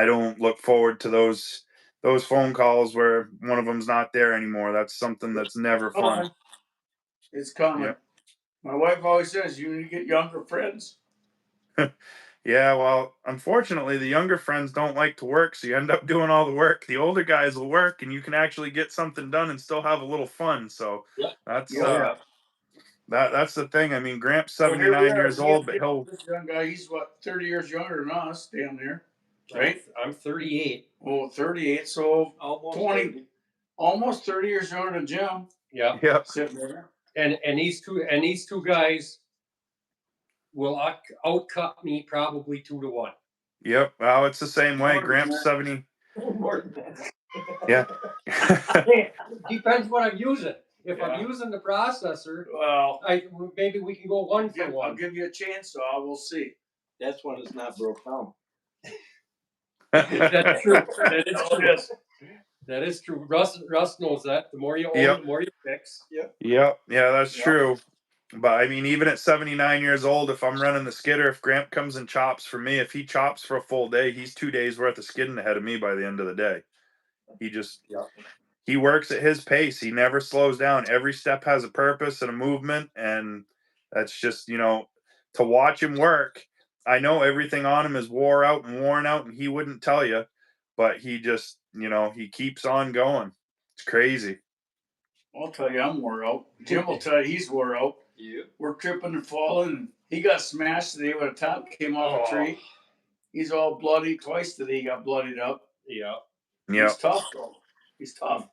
don't look forward to those phone calls where one of them's not there anymore. That's something that's never fun. It's coming. Yep. My wife always says you need to get younger friends. Yeah, well, unfortunately, the younger friends don't like to work, so you end up doing all the work. The older guys will work, and you can actually get something done and still have a little fun. So that's that's the thing. I mean, Gramps So here we 79 are. years old, but he'll This young guy, he's what, 30 years younger than us, damn near. Right? I'm 38. Oh, 38. So Almost 20, 30. almost 30 years younger than Jim. Yeah. yep, Sitting there. And these two guys will outcut me probably 2-1. yep. Well, it's the same way. More than Gramps that. 70. More than that. Yeah. Depends what I'm using. If I'm Yeah. using the processor, Well, maybe we can go 1 for I'll 1. give you a chance, so I will see. That's when it's not broke down. That's true. That is Oh, true. yes. That is true. Russ knows that. The more you own, Yep. the more you fix. Yep. Yeah, that's Yep. true. But I mean, even at 79 years old, if I'm running the skidder, if Gramp comes and chops for me, if he chops for a full day, he's 2 days worth of skidding ahead of me by the end of the day. He just he works at his pace. He never slows down. Every step has a purpose and a movement, and that's just to watch him work. I know everything on him is wore out and worn out, and he wouldn't tell you, but he just he keeps on going. It's crazy. I'll tell you, I'm wore out. Jim will tell you he's wore out. You? We're tripping and falling. He got smashed today when a top came off a tree. He's all bloody. Twice today he got bloodied up. Yeah. Yeah. He's tough, though. He's tough.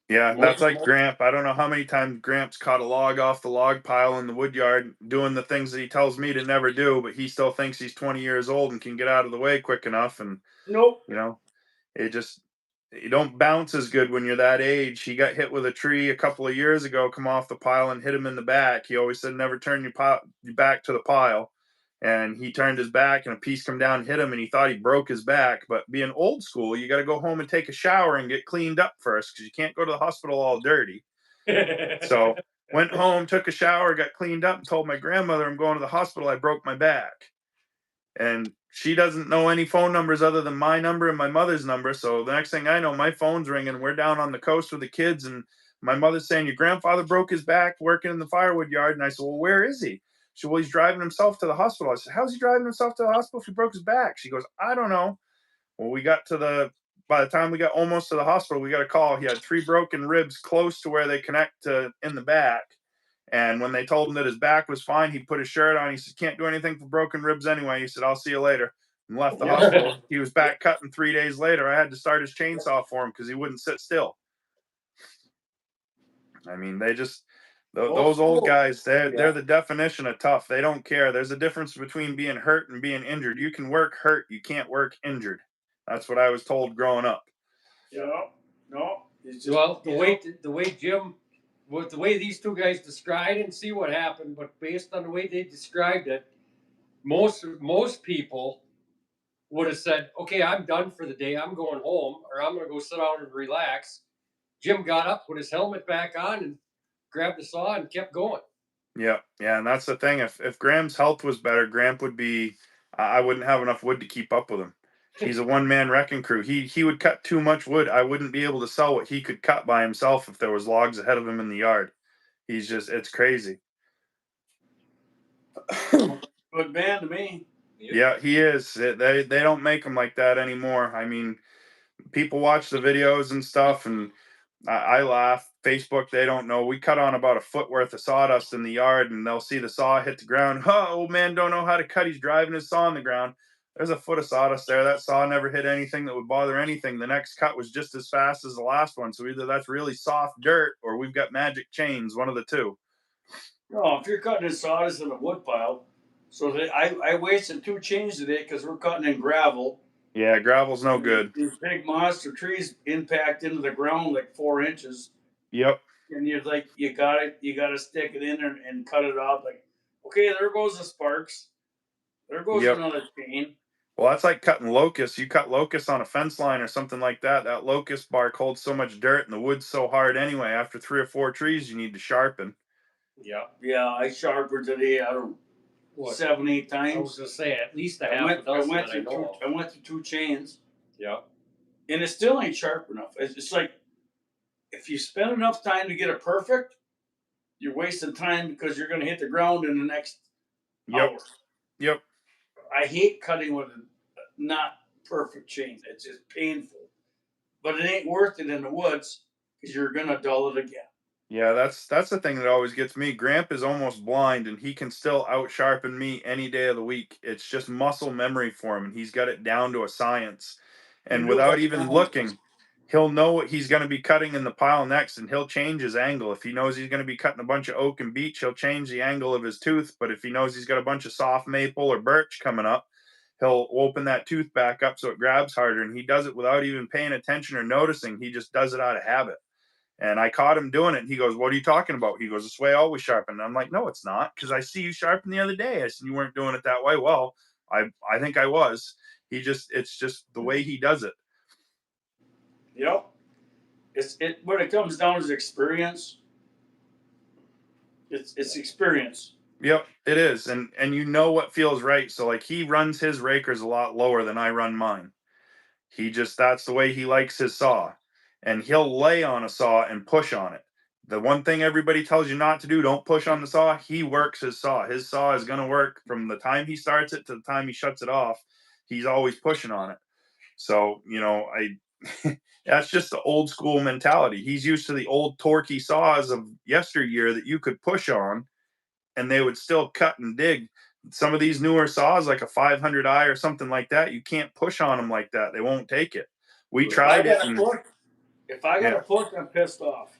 Yeah, that's like Gramp. I don't know how many times Gramps caught a log off the log pile in the wood yard doing the things that he tells me to never do, but he still thinks he's 20 years old and can get out of the way quick enough. And, Nope. you don't bounce as good when you're that age. He got hit with a tree a couple of years ago, come off the pile and hit him in the back. He always said, never turn your back to the pile. And he turned his back and a piece come down and hit him and he thought he broke his back. But being old school, you got to go home and take a shower and get cleaned up first because you can't go to the hospital all dirty. So Went home, took a shower, got cleaned up, and told my grandmother I'm going to the hospital. I broke my back. And she doesn't know any phone numbers other than my number and my mother's number. So the next thing I know, my phone's ringing. We're down on the coast with the kids, and my mother's saying, "Your grandfather broke his back working in the firewood yard." And I said, "Well, where is he?" She said, "Well, he's driving himself to the hospital." I said, "How's he driving himself to the hospital if he broke his back?" She goes, "I don't know." Well, by the time we got almost to the hospital, we got a call. He had 3 broken ribs close to where they connect to in the back. And when they told him that his back was fine, he put his shirt on. He said, "Can't do anything for broken ribs anyway." He said, "I'll see you later." And left the Yeah. hospital. He was back cutting 3 days later. I had to start his chainsaw for him because he wouldn't sit still. I mean, they just those old guys, they're the definition of tough. They don't care. There's a difference between being hurt and being injured. You can work hurt, you can't work injured. That's what I was told growing up. No. It's just, Well, the way Jim, with the way these two guys described it, and see what happened, but based on the way they described it, most people would have said, "Okay, I'm done for the day. I'm going home, or I'm going to go sit down and relax." Jim got up, put his helmet back on, and grabbed the saw and kept going. Yeah, and that's the thing. If Graham's health was better, Gramp would be. I wouldn't have enough wood to keep up with him. He's a one-man wrecking crew. He would cut too much wood. I wouldn't be able to sell what he could cut by himself if there was logs ahead of him in the yard. It's crazy. good man to me. Yeah, he is. They don't make them like that anymore. I mean, people watch the videos and stuff, and I laugh. Facebook, they don't know. We cut on about a foot worth of sawdust in the yard, and they'll see the saw hit the ground. Oh, old man don't know how to cut. He's driving his saw on the ground. There's a foot of sawdust there. That saw never hit anything that would bother anything. The next cut was just as fast as the last one. So either that's really soft dirt or we've got magic chains, one of the two. No, if you're cutting in sawdust in a wood pile, so that I wasted 2 chains today because we're cutting in gravel. Yeah, gravel's no good. These big monster trees impact into the ground like 4 inches, Yep. and you're like, you gotta stick it in there and cut it out. Like, okay, there goes the sparks. There goes Yep. another chain. Well, that's like cutting locusts. You cut locusts on a fence line or something like that. That locust bark holds so much dirt and the wood's so hard anyway. After 3 or 4 trees, you need to sharpen. Yeah, I sharpened today. I don't What? 7, 8 I was times. gonna say at least a I half a went dozen that I through know of. I went through 2 chains, Yeah. and it still ain't sharp enough. It's just like if you spend enough time to get it perfect, you're wasting time because you're gonna hit the ground in the next Yep. hour. Yep. I hate cutting with a not perfect chain. It's just painful. But it ain't worth it in the woods because you're gonna dull it again. Yeah, that's the thing that always gets me. Gramp is almost blind and he can still out sharpen me any day of the week. It's just muscle memory for him and he's got it down to a science. And without even looking, he'll know what he's going to be cutting in the pile next and he'll change his angle. If he knows he's going to be cutting a bunch of oak and beech, he'll change the angle of his tooth. But if he knows he's got a bunch of soft maple or birch coming up, he'll open that tooth back up so it grabs harder. And he does it without even paying attention or noticing. He just does it out of habit. And I caught him doing it. And he goes, "What are you talking about?" He goes, "This way I always sharpen." And I'm like, "No, it's not. Because I see you sharpen the other day." I said, "You weren't doing it that way." Well, I think I was. It's just the way he does it. Yep. It when it comes down to experience. It's experience. Yep, it is. And you know what feels right. So like he runs his rakers a lot lower than I run mine. That's the way he likes his saw. And he'll lay on a saw and push on it. The one thing everybody tells you not to do, don't push on the saw. He works his saw. His saw is going to work from the time he starts it to the time he shuts it off. He's always pushing on it. So, that's just the old school mentality. He's used to the old torquey saws of yesteryear that you could push on and they would still cut and dig. Some of these newer saws, like a 500i or something like that, you can't push on them like that. They won't take it. We tried it, and If I got to push, I'm pissed off.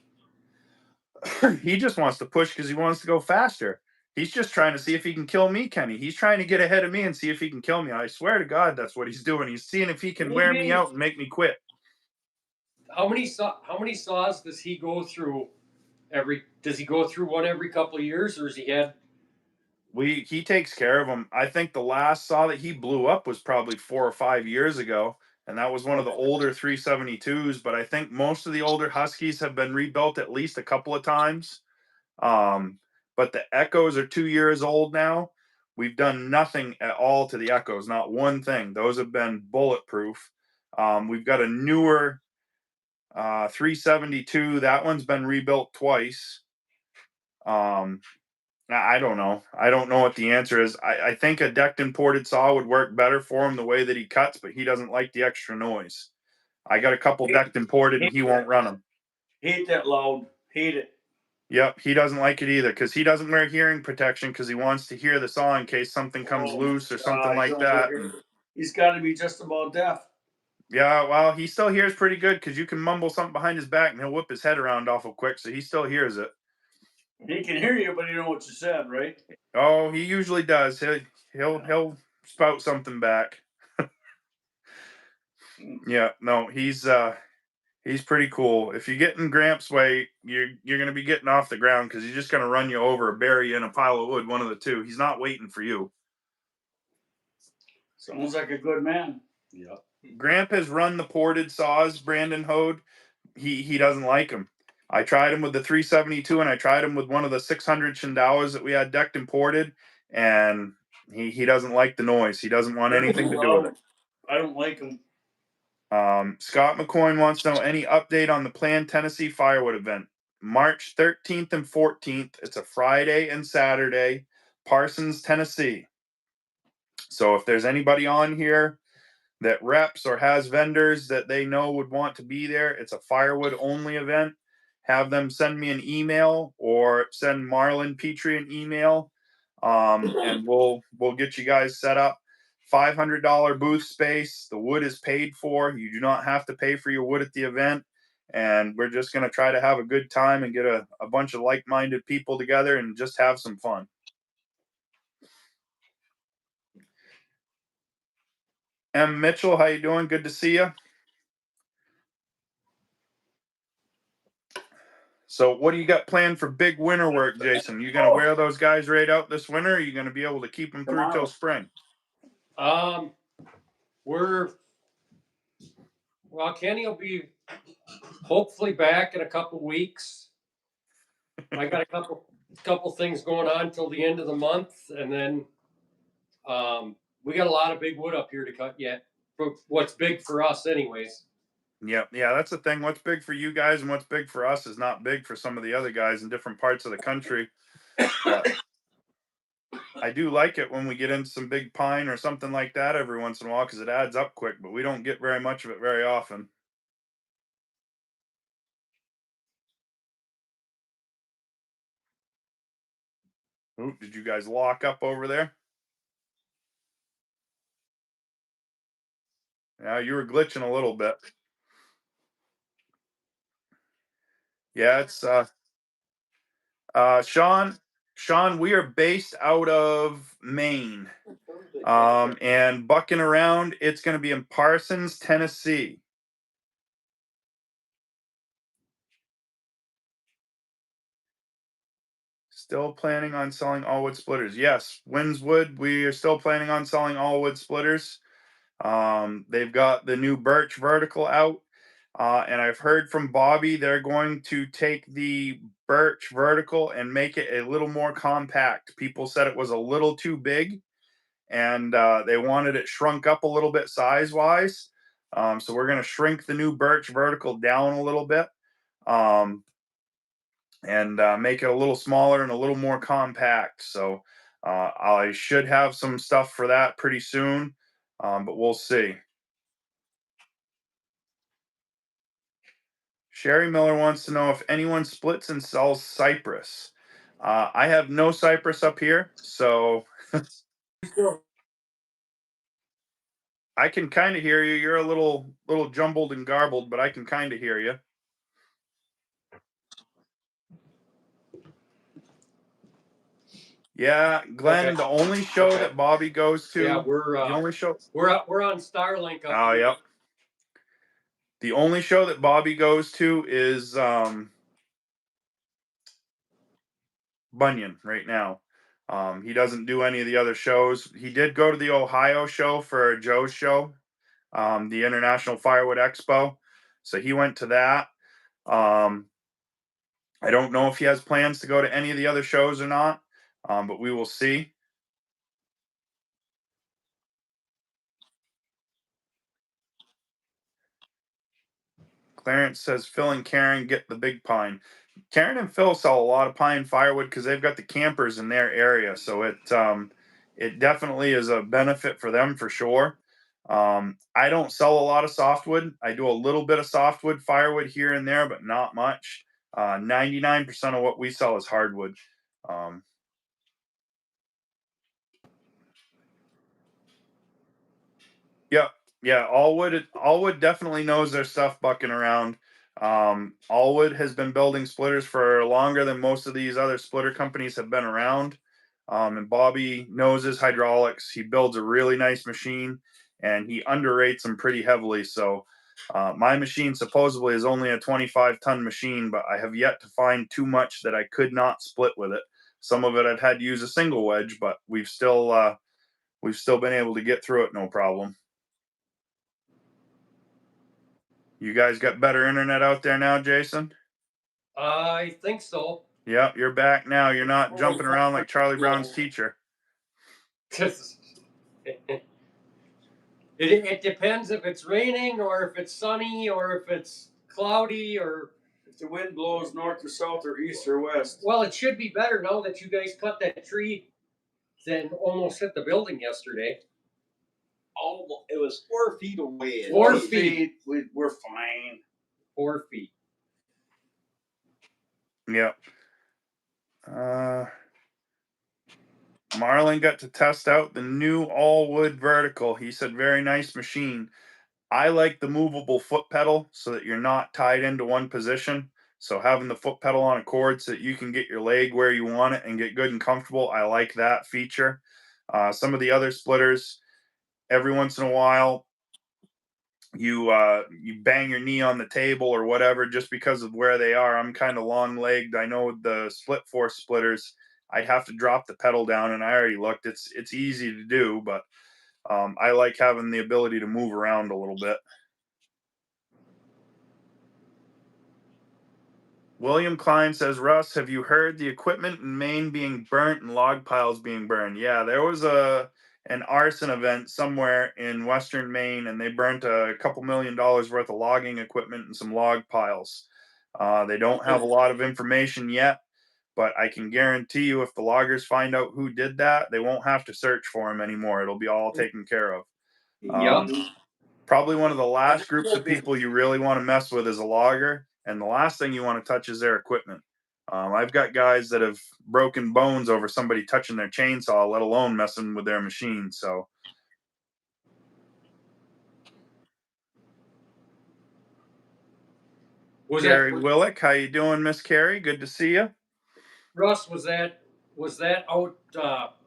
he just wants to push because he wants to go faster. He's just trying to see if he can kill me, Kenny. He's trying to get ahead of me and see if he can kill me. I swear to God, that's what he's doing. He's seeing if he can wear me out and make me quit. How many saws does he go through does he go through one every couple of years, or is he had? He takes care of them. I think the last saw that he blew up was probably 4 or 5 years ago, and that was one of the older 372s. But I think most of the older Huskies have been rebuilt at least a couple of times. But the Echoes are 2 years old now. We've done nothing at all to the Echoes, not one thing. Those have been bulletproof. We've got a newer 372. That one's been rebuilt twice. I don't know. I don't know what the answer is. I think a decked and ported saw would work better for him the way that he cuts, but he doesn't like the extra noise. I got a couple decked and ported, and he won't run them. Hate that loud. Hate it. Yep, he doesn't like it either because he doesn't wear hearing protection because he wants to hear the saw in case something comes loose or something like that. He's got to be just about deaf. Yeah, well, he still hears pretty good because you can mumble something behind his back and he'll whip his head around awful quick, so he still hears it. He can hear you, but he know what you said, right? Oh, he usually does. He'll spout something back. Yeah, no, he's pretty cool. If you get in Gramps' way, you're gonna be getting off the ground because he's just gonna run you over or bury you in a pile of wood, one of the two. He's not waiting for you. Sounds like a good man. Yeah. Gramp has run the ported saws, Brandon Hode. He doesn't like them. I tried him with the 372 and I tried him with one of the 600 Shindawas that we had decked and ported, and he doesn't like the noise. He doesn't want anything to do with it. I don't like him. Scott McCoy wants to know any update on the planned Tennessee Firewood event. March 13th and 14th. It's a Friday and Saturday, Parsons, Tennessee. So if there's anybody on here that reps or has vendors that they know would want to be there, it's a firewood only event. Have them send me an email or send Marlon Petrie an email, and we'll get you guys set up. $500 booth space. The wood is paid for. You do not have to pay for your wood at the event. And we're just going to try to have a good time and get a bunch of like-minded people together and just have some fun. M. Mitchell, how you doing? Good to see you. So what do you got planned for big winter work, Jason? You going to wear those guys right out this winter? Or are you going to be able to keep them through till spring? Kenny will be hopefully back in a couple weeks. I got a couple things going on till the end of the month, and then we got a lot of big wood up here to cut yet. For what's big for us, anyways. Yeah, that's the thing. What's big for you guys and what's big for us is not big for some of the other guys in different parts of the country. But I do like it when we get into some big pine or something like that every once in a while because it adds up quick, but we don't get very much of it very often. Ooh, did you guys lock up over there? Yeah, you were glitching a little bit. Yeah, it's Sean, we are based out of Maine. And bucking around, it's going to be in Parsons, Tennessee. Still planning on selling all wood splitters. Yes, Windswood, we are still planning on selling all wood splitters. They've got the new birch vertical out. And I've heard from Bobby, they're going to take the birch vertical and make it a little more compact. People said it was a little too big, and they wanted it shrunk up a little bit size-wise. So we're going to shrink the new birch vertical down a little bit, and make it a little smaller and a little more compact. So I should have some stuff for that pretty soon, but we'll see. Sherry Miller wants to know if anyone splits and sells cypress. I have no cypress up here, so I can kind of hear you. You're a little jumbled and garbled, but I can kind of hear you. Yeah, Glenn, Okay. the only show that Bobby goes to. Yeah, the only show. We're on Starlink up Oh, here. yep. The only show that Bobby goes to is Bunyan right now. He doesn't do any of the other shows. He did go to the Ohio show for Joe's show, the International Firewood Expo. So he went to that. I don't know if he has plans to go to any of the other shows or not, but we will see. Clarence says Phil and Karen get the big pine. Karen and Phil sell a lot of pine firewood because they've got the campers in their area, so it definitely is a benefit for them for sure. I don't sell a lot of softwood. I do a little bit of softwood firewood here and there, but not much. 99% of what we sell is hardwood. Um, Yeah, yeah. Allwood definitely knows their stuff bucking around. Allwood has been building splitters for longer than most of these other splitter companies have been around. And Bobby knows his hydraulics. He builds a really nice machine, and he underrates them pretty heavily. So, my machine supposedly is only a 25-ton machine, but I have yet to find too much that I could not split with it. Some of it I've had to use a single wedge, but we've still been able to get through it no problem. You guys got better internet out there now, Jason? I think so. Yep, you're back now. You're not jumping around like Charlie Brown's teacher. It depends if it's raining or if it's sunny or if it's cloudy or. If the wind blows north or south or east or west. Well, it should be better now that you guys cut that tree that almost hit the building yesterday. Oh, it was 4 feet away. 4 feet. We're fine. 4 feet. Yep. Marlon got to test out the new all wood vertical. He said, very nice machine. I like the movable foot pedal so that you're not tied into one position. So having the foot pedal on a cord so that you can get your leg where you want it and get good and comfortable. I like that feature. Some of the other splitters, every once in a while, you bang your knee on the table or whatever just because of where they are. I'm kind of long legged. I know the split force splitters, I'd have to drop the pedal down, and I already looked. It's easy to do, but I like having the ability to move around a little bit. William Klein says, Russ, have you heard the equipment in Maine being burnt and log piles being burned? Yeah, there was an arson event somewhere in western Maine, and they burnt a couple $1 million worth of logging equipment and some log piles. They don't have a lot of information yet, but I can guarantee you if the loggers find out who did that, they won't have to search for him anymore. It'll be all taken care of. Yep. Probably one of the last groups of people you really want to mess with is a logger, and the last thing you want to touch is their equipment. I've got guys that have broken bones over somebody touching their chainsaw, let alone messing with their machine. So, Carrie Willick, how you doing, Miss Carrie? Good to see you. Russ, was that out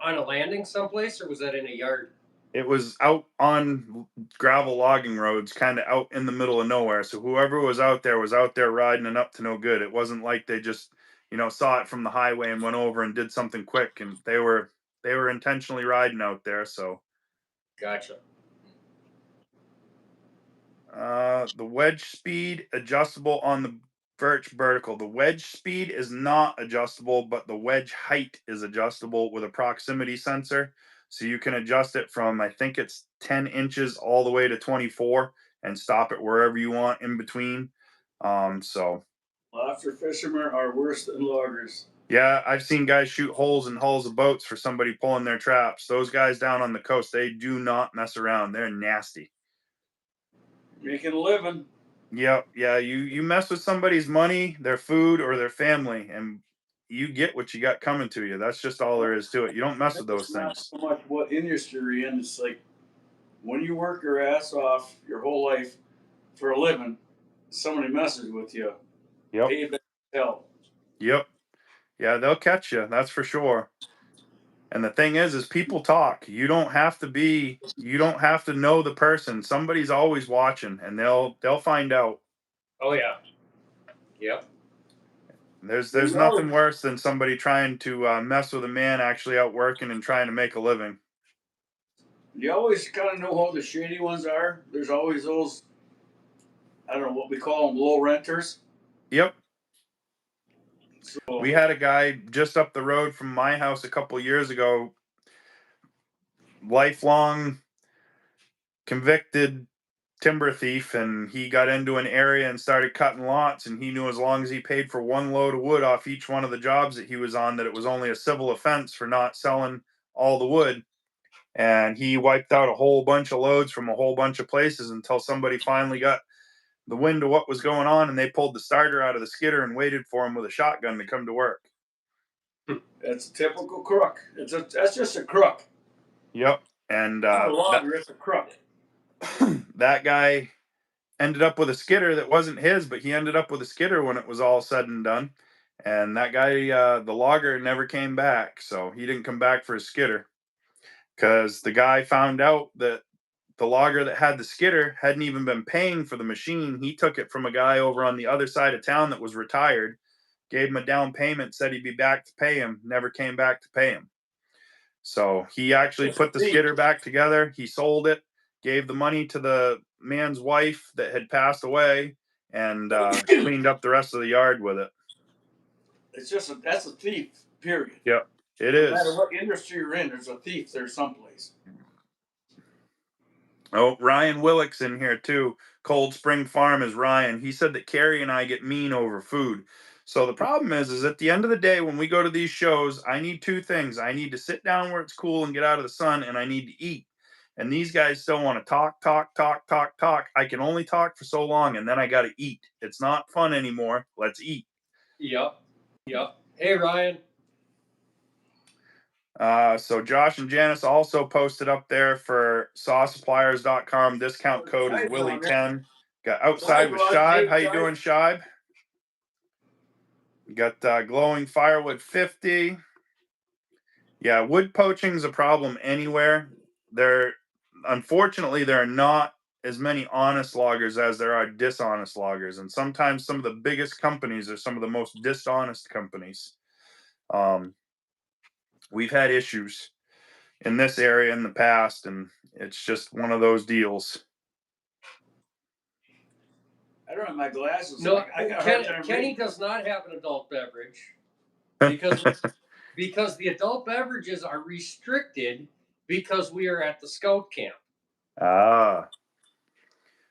on a landing someplace, or was that in a yard? It was out on gravel logging roads, kind of out in the middle of nowhere. So whoever was out there riding and up to no good. It wasn't like they just, saw it from the highway and went over and did something quick. And they were intentionally riding out there. So, Gotcha. The wedge speed adjustable on the Birch vertical. The wedge speed is not adjustable, but the wedge height is adjustable with a proximity sensor. So you can adjust it from, I think it's 10 inches all the way to 24 and stop it wherever you want in between. So Lobster fishermen are worse than loggers. yeah, I've seen guys shoot holes in hulls of boats for somebody pulling their traps. Those guys down on the coast, they do not mess around. They're nasty. Making a living. Yep, yeah, you mess with somebody's money, their food, or their family, and you get what you got coming to you. That's just all there is to it. You don't mess with those It's not things. so much what industry you're in. It's like when you work your ass off your whole life for a living, somebody messes with you. Yep. Pay back hell. Yep. Yeah, they'll catch you. That's for sure. And the thing is people talk. You don't have to know the person. Somebody's always watching, and they'll find out. Oh yeah. Yep. There's nothing worse than somebody trying to mess with a man actually out working and trying to make a living. You always kind of know how the shady ones are. There's always those, I don't know what we call them, low renters. Yep. So We had a guy just up the road from my house a couple years ago, lifelong convicted timber thief, and he got into an area and started cutting lots, and he knew as long as he paid for one load of wood off each one of the jobs that he was on, that it was only a civil offense for not selling all the wood. And he wiped out a whole bunch of loads from a whole bunch of places until somebody finally got the wind of what was going on, and they pulled the starter out of the skidder and waited for him with a shotgun to come to work. that's a typical crook. That's just a crook. Yep. And Not a logger, it's a crook. that guy ended up with a skidder that wasn't his, but he ended up with a skidder when it was all said and done. And that guy, the logger, never came back. So he didn't come back for his skidder because the guy found out that the logger that had the skidder hadn't even been paying for the machine. He took it from a guy over on the other side of town that was retired, gave him a down payment, said he'd be back to pay him, never came back to pay him. So he actually put the skidder back together. He sold it, gave the money to the man's wife that had passed away, and cleaned up the rest of the yard with it. That's a thief, period. Yep, it No is. matter what industry you're in, there's a thief there someplace. Oh, Ryan Willick's in here too. Cold Spring Farm is Ryan. He said that Carrie and I get mean over food. So the problem is at the end of the day, when we go to these shows, I need two things. I need to sit down where it's cool and get out of the sun, and I need to eat. And these guys still want to talk. I can only talk for so long, and then I got to eat. It's not fun anymore. Let's eat. Yep. Hey, Ryan. So Josh and Janice also posted up there for sawsuppliers.com. Discount code is Willey10. Got outside with Shibe. How you doing, Shibe? Got glowing firewood 50. Yeah, wood poaching is a problem anywhere. Unfortunately, there are not as many honest loggers as there are dishonest loggers, and sometimes some of the biggest companies are some of the most dishonest companies. We've had issues in this area in the past, and it's just one of those deals. I don't have my glasses. No, I got a hard time Kenny reading. does not have an adult beverage because the adult beverages are restricted because we are at the scout camp.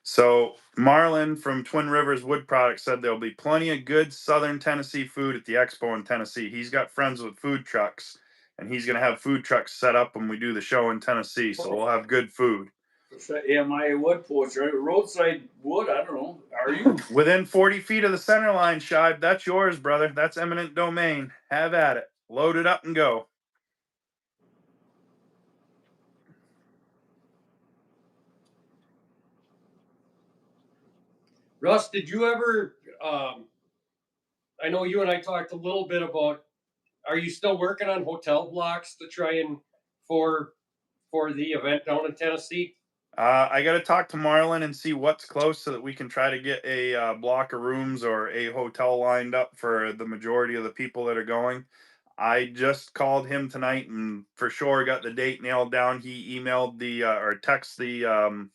So Marlon from Twin Rivers Wood Products said there'll be plenty of good Southern Tennessee food at the expo in Tennessee. He's got friends with food trucks, and he's going to have food trucks set up when we do the show in Tennessee. So we'll have good food. Am I a wood poacher? Roadside wood? I don't know. Are you? Within 40 feet of the center line, Shibe. That's yours, brother. That's eminent domain. Have at it. Load it up and go. Russ, did you ever? I know you and I talked a little bit about. Are you still working on hotel blocks to try and for the event down in Tennessee? I got to talk to Marlon and see what's close so that we can try to get a block of rooms or a hotel lined up for the majority of the people that are going. I just called him tonight and for sure got the date nailed down. He emailed or text the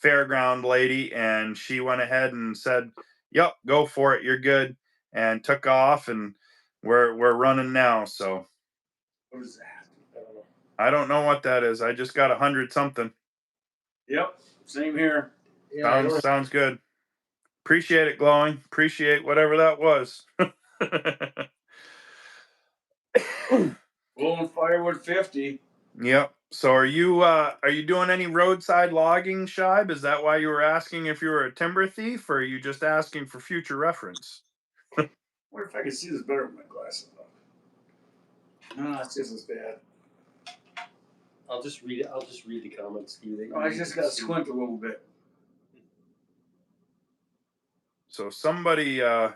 fairground lady, and she went ahead and said, "Yep, go for it. You're good," and took off, and we're running now. So What is that? I don't know what that is. I just got 100 something. Yep, same here. Yeah, Sounds good. Appreciate it, glowing. Appreciate whatever that was. Blowing firewood 50. Yep. So are you doing any roadside logging, Shibe? Is that why you were asking if you were a timber thief, or are you just asking for future reference? Wonder if I can see this better with my glasses on. No, it's just as bad. I'll just read it. I'll just read the comments to you. Oh, I just got to squint a little bit. So somebody asked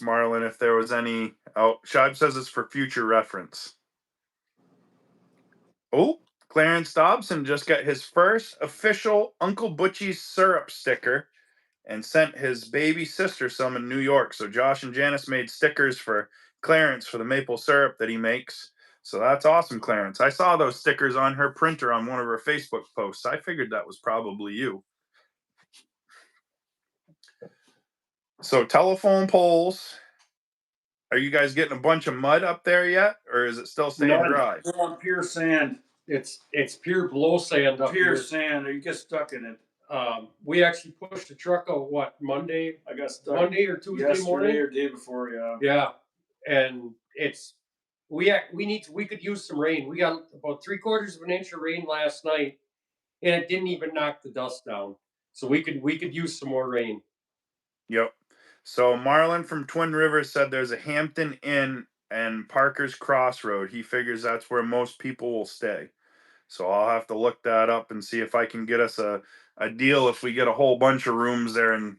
Marlon if there was any. Oh, Shibe says it's for future reference. Oh, Clarence Dobson just got his first official Uncle Butchie's syrup sticker and sent his baby sister some in New York. So Josh and Janice made stickers for Clarence for the maple syrup that he makes. So that's awesome, Clarence. I saw those stickers on her printer on one of her Facebook posts. I figured that was probably you. So telephone poles. Are you guys getting a bunch of mud up there yet, or is it still staying dry? We're on pure sand. It's pure blow sand up Pure here. sand. You get stuck in it. We actually pushed the truck out Monday, I got stuck Monday or Tuesday yesterday morning. or day before. Yeah. Yeah, and we could use some rain. We got about 3/4 of an inch of rain last night, and it didn't even knock the dust down. So we could use some more rain. Yep. So Marlon from Twin Rivers said there's a Hampton Inn and Parker's Crossroad. He figures that's where most people will stay. So I'll have to look that up and see if I can get us a deal if we get a whole bunch of rooms there and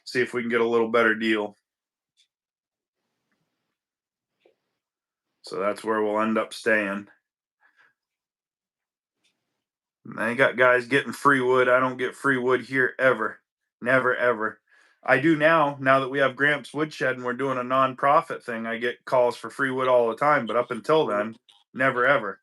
see if we can get a little better deal. So that's where we'll end up staying. And they got guys getting free wood. I don't get free wood here ever. Never ever. I do now that we have Gramps Woodshed and we're doing a non-profit thing. I get calls for free wood all the time, but up until then, never ever.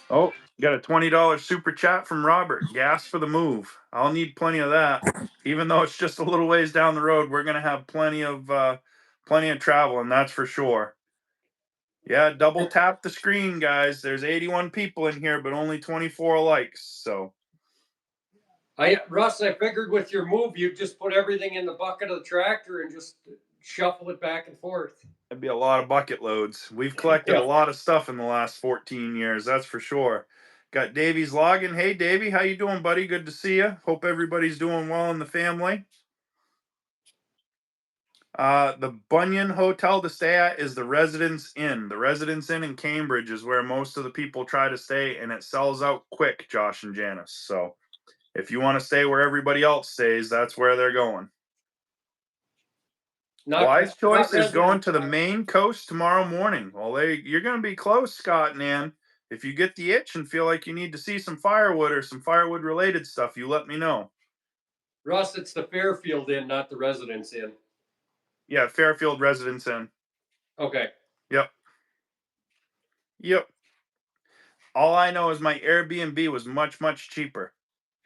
Oh, got a $20 super chat from Robert. Gas for the move. I'll need plenty of that. Even though it's just a little ways down the road, we're gonna have plenty of travel, and that's for sure. Yeah, double tap the screen, guys. There's 81 people in here, but only 24 likes. So Russ, I figured with your move, you'd just put everything in the bucket of the tractor and just shuffle it back and forth. that'd be a lot of bucket loads. We've collected a lot of stuff in the last 14 years, that's for sure. Got Davy's logging. Hey, Davy, how you doing, buddy? Good to see you. Hope everybody's doing well in the family. The Bunyan Hotel to stay at is the Residence Inn. The Residence Inn in Cambridge is where most of the people try to stay, and it sells out quick, Josh and Janice. So if you want to stay where everybody else stays, that's where they're going. Wise choice is going to the Maine coast tomorrow morning. Well, you're going to be close, Scott and Ann. If you get the itch and feel like you need to see some firewood or some firewood related stuff, you let me know. Russ, it's the Fairfield Inn, not the Residence Inn. Yeah, Fairfield Residence Inn. Okay. Yep. All I know is my Airbnb was much, much cheaper,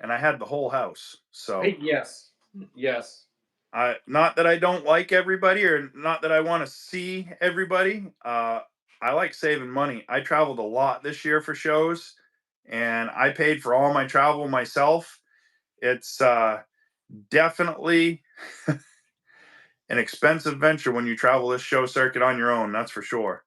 and I had the whole house. So Yes. not that I don't like everybody, or not that I want to see everybody. I like saving money. I traveled a lot this year for shows, and I paid for all my travel myself. It's definitely an expensive venture when you travel this show circuit on your own. That's for sure.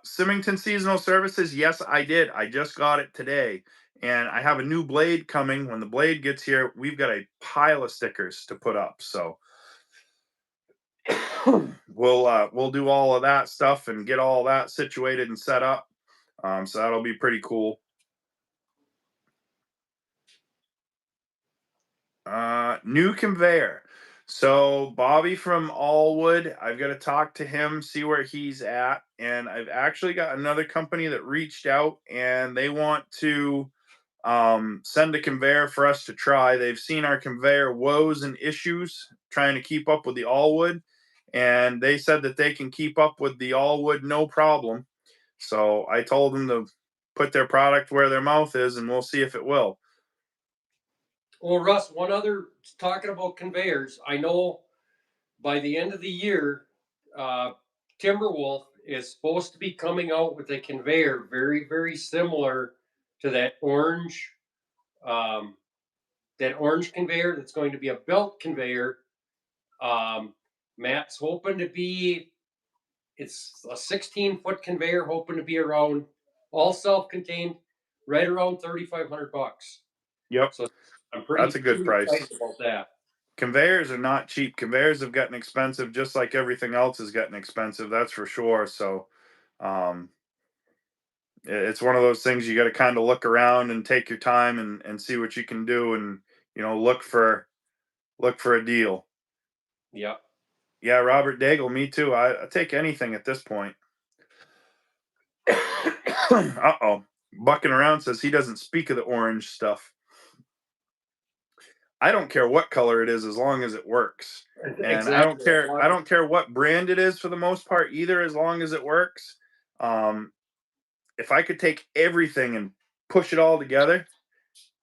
Symington Seasonal Services. Yes, I did. I just got it today. And I have a new blade coming. When the blade gets here, we've got a pile of stickers to put up. So we'll do all of that stuff and get all that situated and set up. So that'll be pretty cool. New conveyor. So Bobby from Allwood, I've got to talk to him, see where he's at, and I've actually got another company that reached out and they want to send a conveyor for us to try. They've seen our conveyor woes and issues trying to keep up with the Allwood, and they said that they can keep up with the Allwood no problem. So I told them to put their product where their mouth is, and we'll see if it will. Well, Russ, one other talking about conveyors. I know by the end of the year, Timberwolf is supposed to be coming out with a conveyor very, very similar to that orange conveyor that's going to be a belt conveyor. Matt's hoping to be, it's a 16-foot conveyor, hoping to be around, all self-contained, right around $3,500. Yep. So I'm pretty, that's a good price excited about that. Conveyors are not cheap. Conveyors have gotten expensive, just like everything else is getting expensive. That's for sure. So, it's one of those things you got to kind of look around and take your time and see what you can do, and look for a deal. Yeah. Yeah, Robert Daigle, me too. I take anything at this point. Uh-oh. Bucking around says he doesn't speak of the orange stuff. I don't care what color it is as long as it works. And Exactly. I don't care what brand it is for the most part either, as long as it works. If I could take everything and push it all together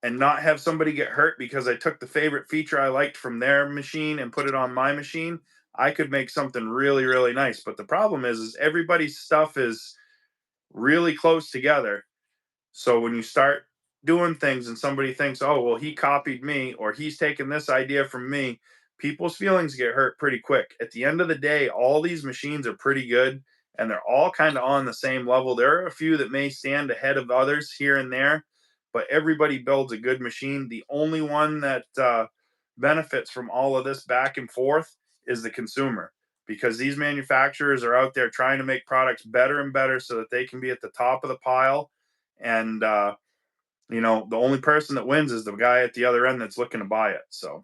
and not have somebody get hurt because I took the favorite feature I liked from their machine and put it on my machine, I could make something really, really nice. But the problem is everybody's stuff is really close together. So when you start doing things and somebody thinks, oh, well, he copied me or he's taken this idea from me, people's feelings get hurt pretty quick. At the end of the day, all these machines are pretty good and they're all kind of on the same level. There are a few that may stand ahead of others here and there, but everybody builds a good machine. The only one that benefits from all of this back and forth is the consumer, because these manufacturers are out there trying to make products better and better so that they can be at the top of the pile. And you know, the only person that wins is the guy at the other end that's looking to buy it. So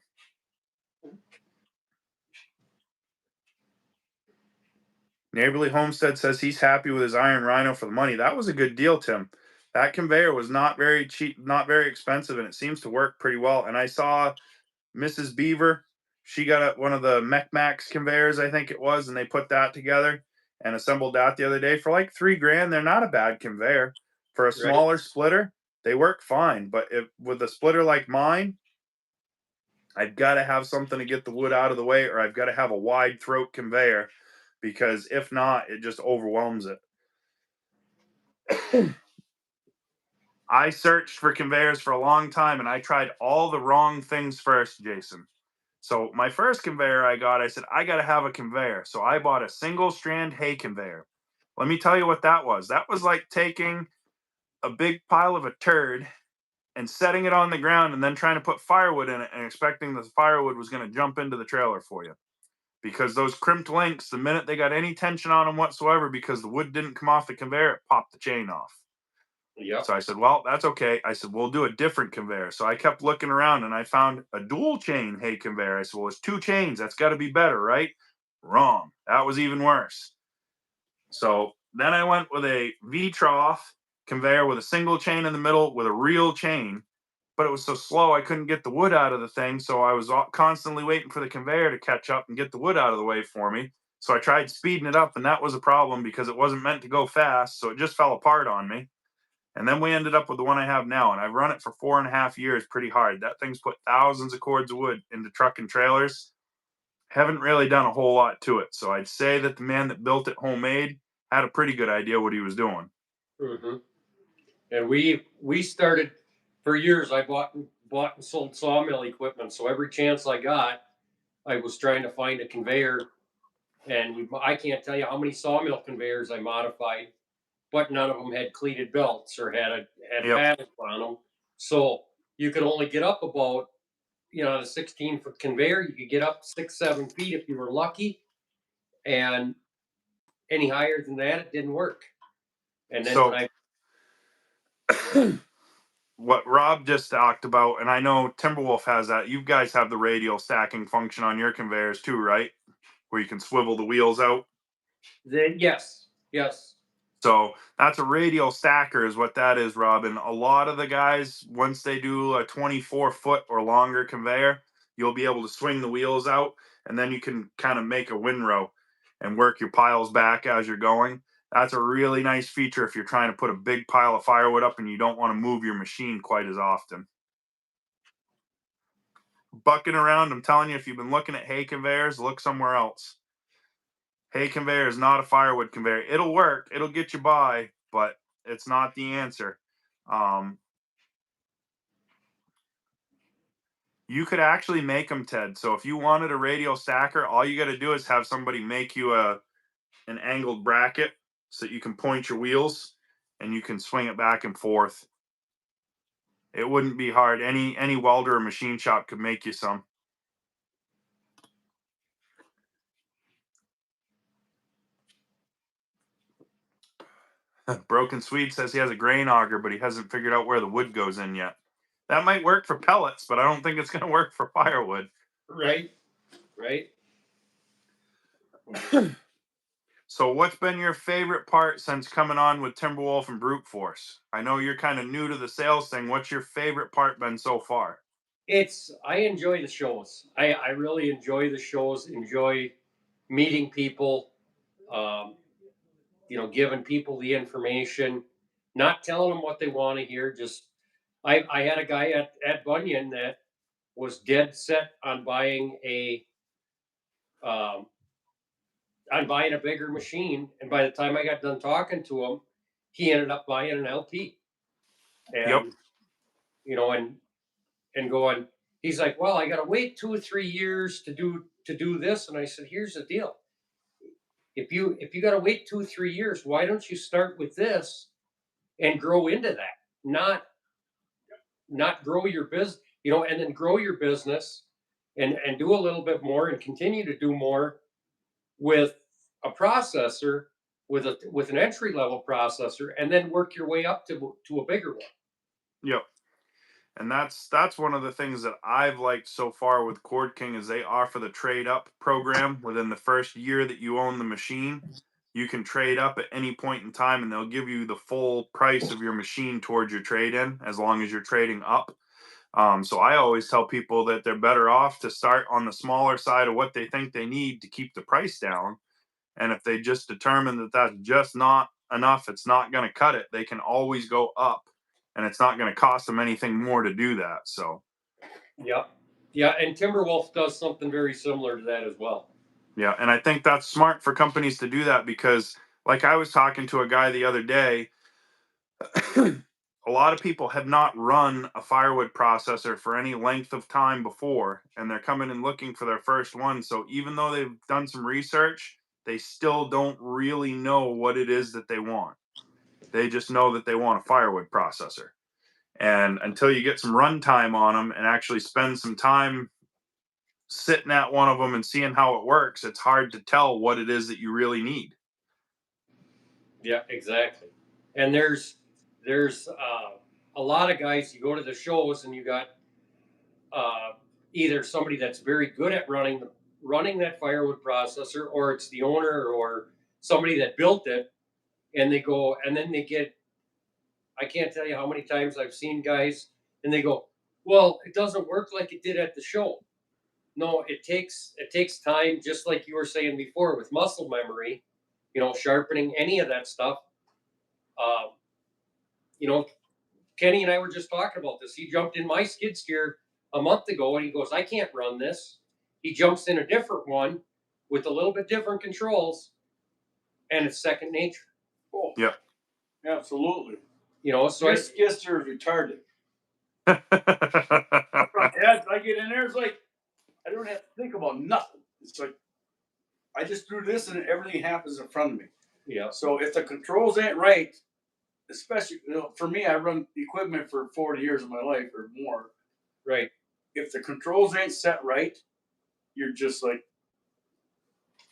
Neighborly Homestead says he's happy with his Iron Rhino for the money. That was a good deal, Tim. That conveyor was not very cheap, not very expensive, and it seems to work pretty well. And I saw Mrs. Beaver, she got one of the Mech Max conveyors, I think it was, and they put that together and assembled that the other day for like $3,000. They're not a bad conveyor for a Right. smaller splitter. They work fine, but if with a splitter like mine, I've got to have something to get the wood out of the way, or I've got to have a wide throat conveyor, because if not, it just overwhelms it. I searched for conveyors for a long time and I tried all the wrong things first, Jason. So my first conveyor I said, I got to have a conveyor. So I bought a single strand hay conveyor. Let me tell you what that was. That was like taking a big pile of a turd and setting it on the ground and then trying to put firewood in it and expecting the firewood was going to jump into the trailer for you. Because those crimped links, the minute they got any tension on them whatsoever, because the wood didn't come off the conveyor, it popped the chain off. Yep. So I said, well, that's okay. I said, we'll do a different conveyor. So I kept looking around and I found a dual chain hay conveyor. I said, well, it's 2 chains. That's got to be better, right? Wrong. That was even worse. So then I went with a V-trough conveyor with a single chain in the middle with a real chain, but it was so slow I couldn't get the wood out of the thing. So I was constantly waiting for the conveyor to catch up and get the wood out of the way for me. So I tried speeding it up, and that was a problem because it wasn't meant to go fast. So it just fell apart on me. And then we ended up with the one I have now, and I've run it for 4.5 years pretty hard. That thing's put thousands of cords of wood into truck and trailers. Haven't really done a whole lot to it. So I'd say that the man that built it homemade had a pretty good idea what he was doing. Mm-hmm. And we started for years. I bought and sold sawmill equipment. So every chance I got, I was trying to find a conveyor. And I can't tell you how many sawmill conveyors I modified, but none of them had cleated belts or had Yep. paddles on them. So you could only get up about, on a 16-foot conveyor, you could get up 6-7 feet if you were lucky, and any higher than that, it didn't work. And then So what Rob just talked about, and I know Timberwolf has that. You guys have the radial stacking function on your conveyors too, right? Where you can swivel the wheels out. yes. So that's a radial stacker is what that is, Robin. A lot of the guys, once they do a 24-foot or longer conveyor, you'll be able to swing the wheels out, and then you can kind of make a windrow and work your piles back as you're going. That's a really nice feature if you're trying to put a big pile of firewood up and you don't want to move your machine quite as often. Bucking around, I'm telling you, if you've been looking at hay conveyors, look somewhere else. Hay conveyor is not a firewood conveyor. It'll work, it'll get you by, but it's not the answer. You could actually make them, Ted. So if you wanted a radial stacker, all you got to do is have somebody make you an angled bracket so that you can point your wheels and you can swing it back and forth. It wouldn't be hard. Any welder or machine shop could make you some. Broken Swede says he has a grain auger, but he hasn't figured out where the wood goes in yet. That might work for pellets, but I don't think it's going to work for firewood. Right. So what's been your favorite part since coming on with Timberwolf and Brute Force? I know you're kind of new to the sales thing. What's your favorite part been so far? I enjoy the shows. I really enjoy the shows, enjoy meeting people, giving people the information. not telling them what they want to hear. Just I had a guy at Bunyan that was dead set um, on buying a bigger machine, and by the time I got done talking to him, he ended up buying an LP, Yep. and you know, and going. He's like, well, I got to wait 2 or 3 years to do this, and I said, here's the deal. If you got to wait 2 or 3 years, why don't you start with this and grow into that? Not grow your business, and then grow your business and do a little bit more and continue to do more with a processor with an entry level processor, and then work your way up to a bigger one. Yep. And that's one of the things that I've liked so far with Cord King is they offer the trade up program within the first year that you own the machine. You can trade up at any point in time and they'll give you the full price of your machine towards your trade in as long as you're trading up. So I always tell people that they're better off to start on the smaller side of what they think they need to keep the price down. And if they just determine that that's just not enough, it's not going to cut it, they can always go up and it's not going to cost them anything more to do that. So, Yep. Yeah, and Timberwolf does something very similar to that as well. yeah. And I think that's smart for companies to do that because, like, I was talking to a guy the other day. A lot of people have not run a firewood processor for any length of time before, and they're coming and looking for their first one. So even though they've done some research, they still don't really know what it is that they want. They just know that they want a firewood processor. And until you get some runtime on them and actually spend some time sitting at one of them and seeing how it works, it's hard to tell what it is that you really need. Yeah, exactly. And there's a lot of guys. You go to the shows and you got uh, either somebody that's very good at running that firewood processor, or it's the owner or somebody that built it, and they go and then they get. I can't tell you how many times I've seen guys and they go, "Well, it doesn't work like it did at the show." No, it takes time, just like you were saying before with muscle memory, sharpening any of that stuff. Um, you know, Kenny and I were just talking about this. He jumped in my skid steer a month ago and he goes, I can't run this. He jumps in a different one with a little bit different controls, and it's second nature. Oh, Yep. absolutely. So Your skister is retarded. Yep. As I get in there, it's like I don't have to think about nothing. It's like I just do this and everything happens in front of me. yeah, So if the controls ain't right, especially for me, I run equipment for 40 years of my life or more. right. If the controls ain't set right, you're just like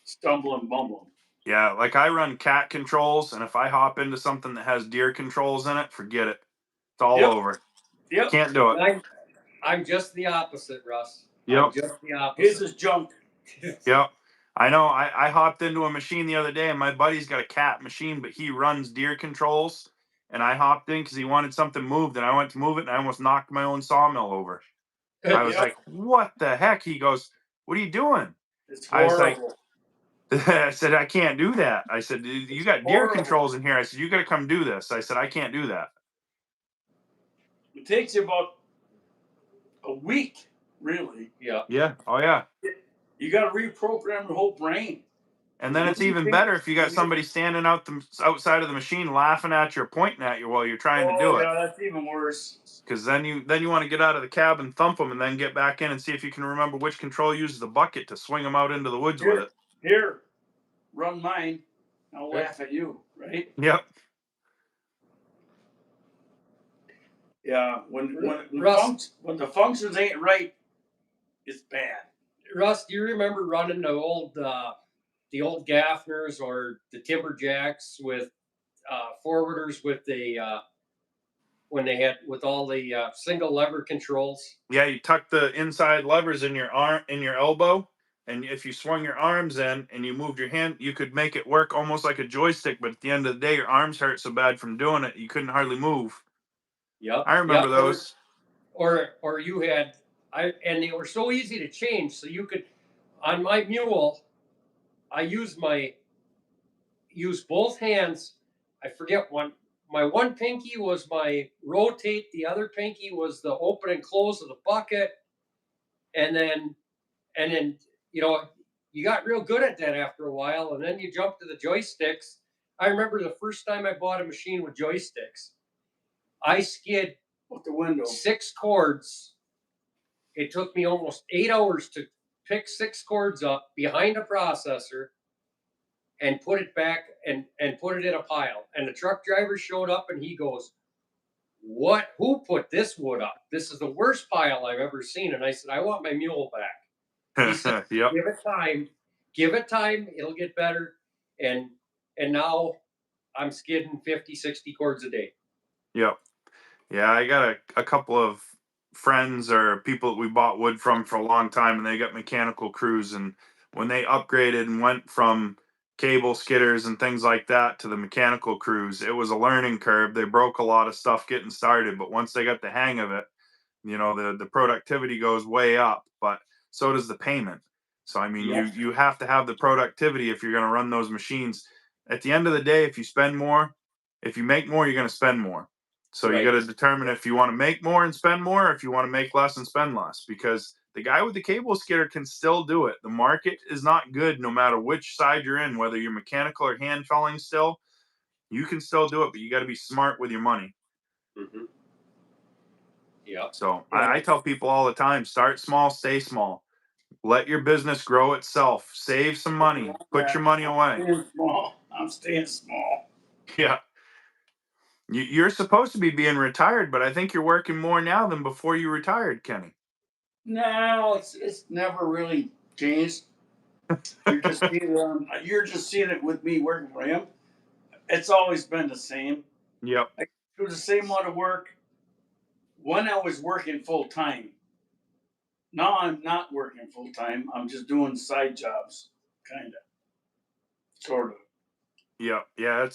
stumbling, bumbling. Yeah, like I run cat controls, and if I hop into something that has deer controls in it, forget it. It's all Yep. over. Yep. Can't do it. I'm just the opposite, Russ. Yep. I'm just the His opposite. is junk. Yep. I know. I hopped into a machine the other day, and my buddy's got a cat machine, but he runs deer controls. And I hopped in because he wanted something moved, and I went to move it, and I almost knocked my own sawmill over. I was Yep. like, "What the heck?" He goes, "What are you doing?" It's I was like, horrible. I said, "I can't do that." I said, "You It's got deer horrible. controls in here." I said, "You got to come do this." I said, "I can't do that." It takes you about a week, really. Yeah. Yeah. Oh yeah. You got to reprogram your whole brain. And then it's even better if you got somebody standing outside of the machine laughing at you or pointing at you while you're trying to do Oh it. yeah, that's even worse. Because then you want to get out of the cab and thump them, and then get back in and see if you can remember which control uses the bucket to swing them out into the woods with it. Here, run mine. I'll laugh at you, right? Yep. Yeah. When Russ, when the functions ain't right, it's bad. Russ, do you remember running the old Gaffners or the Timberjacks with forwarders with the when they had with all the single lever controls? Yeah, you tuck the inside levers in your arm, in your elbow, and if you swung your arms in and you moved your hand, you could make it work almost like a joystick. But at the end of the day, your arms hurt so bad from doing it, you couldn't hardly move. Yep. I remember Yep. those. Or you had and they were so easy to change. So you could on my mule, I use both hands. I forget my one pinky was my rotate, the other pinky was the open and close of the bucket, and then and then you know you got real good at that after a while, and then you jump to the joysticks. I remember the first time I bought a machine with joysticks. I skid Out the window. 6 cords. It took me almost 8 hours to pick 6 cords up behind a processor and put it back and put it in a pile. And the truck driver showed up and he goes, "What? Who put this wood up? This is the worst pile I've ever seen." And I said, "I want my mule back." He said, Yep. "Give it time. Give it time. It'll get better." And now I'm skidding 50, 60 cords a day. Yep. Yeah, I got a couple of friends or people that we bought wood from for a long time, and they got mechanical crews. And when they upgraded and went from cable skidders and things like that to the mechanical crews, it was a learning curve. They broke a lot of stuff getting started, but once they got the hang of it, the productivity goes way up, but so does the payment. So I mean, Yep. you have to have the productivity if you're going to run those machines. At the end of the day, if you spend more, if you make more, you're going to spend more. So you got Right. to determine if you want to make more and spend more, or if you want to make less and spend less, because the guy with the cable skidder can still do it. The market is not good no matter which side you're in, whether you're mechanical or hand felling still, you can still do it, but you got to be smart with your money. Mm-hmm. Yep. So I And tell people all the time, start small, stay small. Let your business grow itself. Save some money. Put your money away. Staying small. I'm staying small. Yeah. You're supposed to be being retired, but I think you're working more now than before you retired, Kenny. No, it's never really changed. You're just seeing it with me working for him. It's always been the same. Yep. I do the same amount of work when I was working full time. Now I'm not working full time. I'm just doing side jobs, kind of, sort of. Yep. Yeah,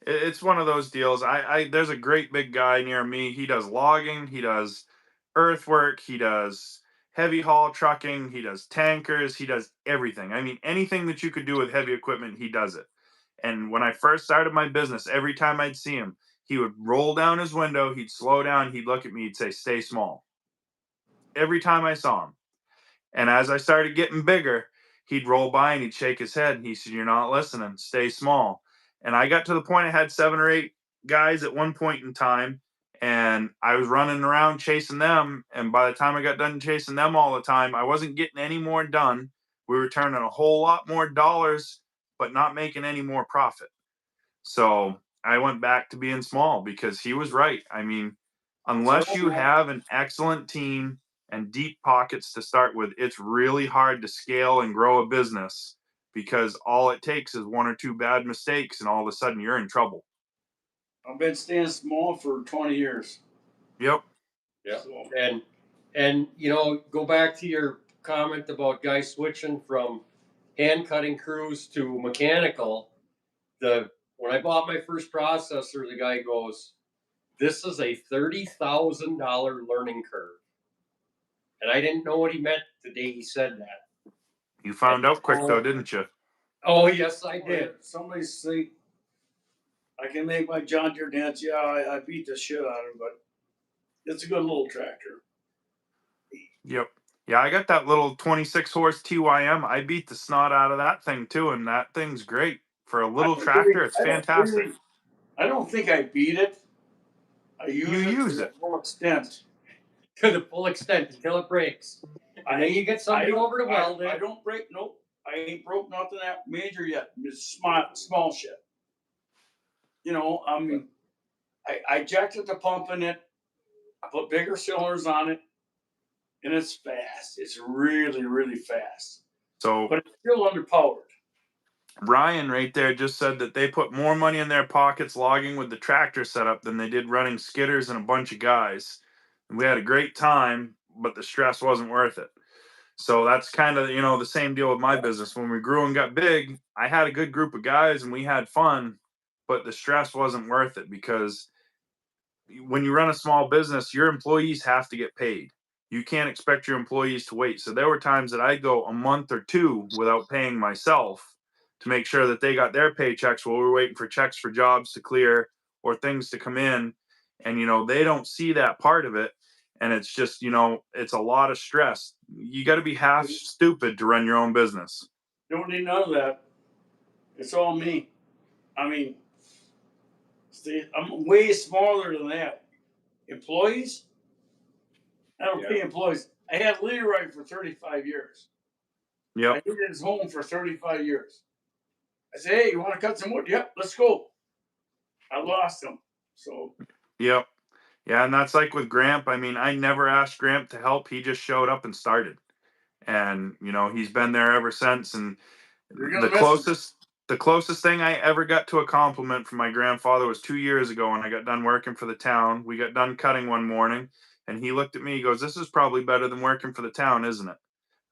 it's one of those deals. I there's a great big guy near me. He does logging, he does earthwork, he does heavy haul trucking, he does tankers, he does everything. I mean, anything that you could do with heavy equipment, he does it. And when I first started my business, every time I'd see him, he would roll down his window, he'd slow down, he'd look at me, he'd say, "Stay small." Every time I saw him. And as I started getting bigger, he'd roll by and he'd shake his head and he said, "You're not listening, stay small." And I got to the point I had 7 or 8 guys at one point in time, and I was running around chasing them. And by the time I got done chasing them all the time, I wasn't getting any more done. We were turning a whole lot more dollars, but not making any more profit. So I went back to being small because he was right. I mean, unless you have an excellent team and deep pockets to start with, it's really hard to scale and grow a business because all it takes is 1 or 2 bad mistakes and all of a sudden you're in trouble. I've been staying small for 20 years. Yep. yeah. So, And go back to your comment about guys switching from hand cutting crews to mechanical. When I bought my first processor, the guy goes, "This is a $30,000 learning curve," and I didn't know what he meant the day he said that. You found out quick though, didn't you? Oh yes, I did. somebody say I can make my John Deere dance. Yeah, I beat the shit out of him, but it's a good little tractor. Yep. Yeah, I got that little 26 horse TYM. I beat the snot out of that thing too, and that thing's great. For a little tractor, it's fantastic. I don't think I beat it. I You use it to use the it. full extent. To the full extent until it breaks. And then you get somebody over to weld I it. don't break. Nope. I ain't broke nothing that major yet. It's small shit. I mean, I jacked the pump in it. I put bigger cylinders on it, and it's fast. It's really, really fast. So But it's still underpowered. Ryan right there just said that they put more money in their pockets logging with the tractor setup than they did running skidders and a bunch of guys. And we had a great time, but the stress wasn't worth it. So that's kind of, the same deal with my business. When we grew and got big, I had a good group of guys and we had fun, but the stress wasn't worth it because when you run a small business, your employees have to get paid. You can't expect your employees to wait. So there were times that I'd go a month or 2 without paying myself to make sure that they got their paychecks while we were waiting for checks for jobs to clear or things to come in, and they don't see that part of it, and it's just it's a lot of stress. You got to be half stupid to run your own business. Don't need none of that. It's all me. I mean, see, I'm way smaller than that. Employees? I don't pay employees. I had Leroy for 35 years. I Yep. did his home for 35 years. I said, hey, you want to cut some wood? Yep, let's go. I lost him. So, Yep. Yeah, and that's like with Gramp. I mean, I never asked Gramp to help. He just showed up and started. And, he's been there ever since. And you're the going to miss him. closest thing I ever got to a compliment from my grandfather was 2 years ago when I got done working for the town. We got done cutting one morning, and he looked at me, he goes, "This is probably better than working for the town, isn't it?"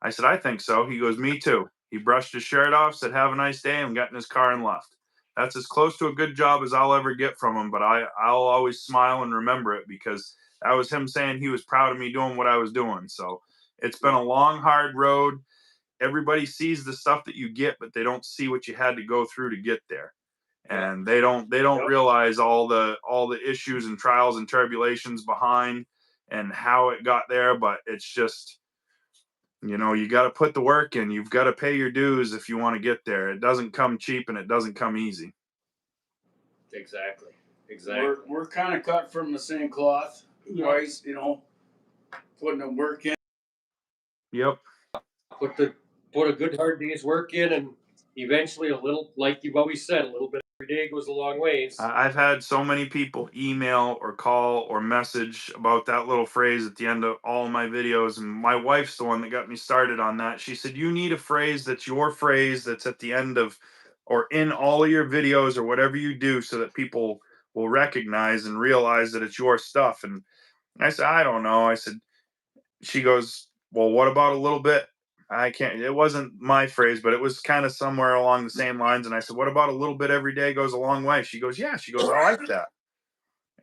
I said, "I think so." He goes, "Me too." He brushed his shirt off, said, "Have a nice day," and got in his car and left. That's as close to a good job as I'll ever get from him, but I'll always smile and remember it because that was him saying he was proud of me doing what I was doing. So it's been a long, hard road. Everybody sees the stuff that you get, but they don't see what you had to go through to get there. And they don't realize all the issues and trials and tribulations behind and how it got there. But it's just, you got to put the work in. You've got to pay your dues if you want to get there. It doesn't come cheap and it doesn't come easy. Exactly. We're kind of cut from the same cloth. Twice, putting the work in. Yep. Put a good hard day's work in, and eventually a little, like you've always said, a little bit every day goes a long ways. I've had so many people email or call or message about that little phrase at the end of all of my videos. And my wife's the one that got me started on that. She said, "You need a phrase that's your phrase that's at the end of or in all of your videos or whatever you do so that people will recognize and realize that it's your stuff." And I said, "I don't know." She goes, "Well, what about a little bit?" I can't, it wasn't my phrase, but it was kind of somewhere along the same lines. And I said, "What about a little bit every day goes a long way?" She goes, "Yeah." She goes, "I like that."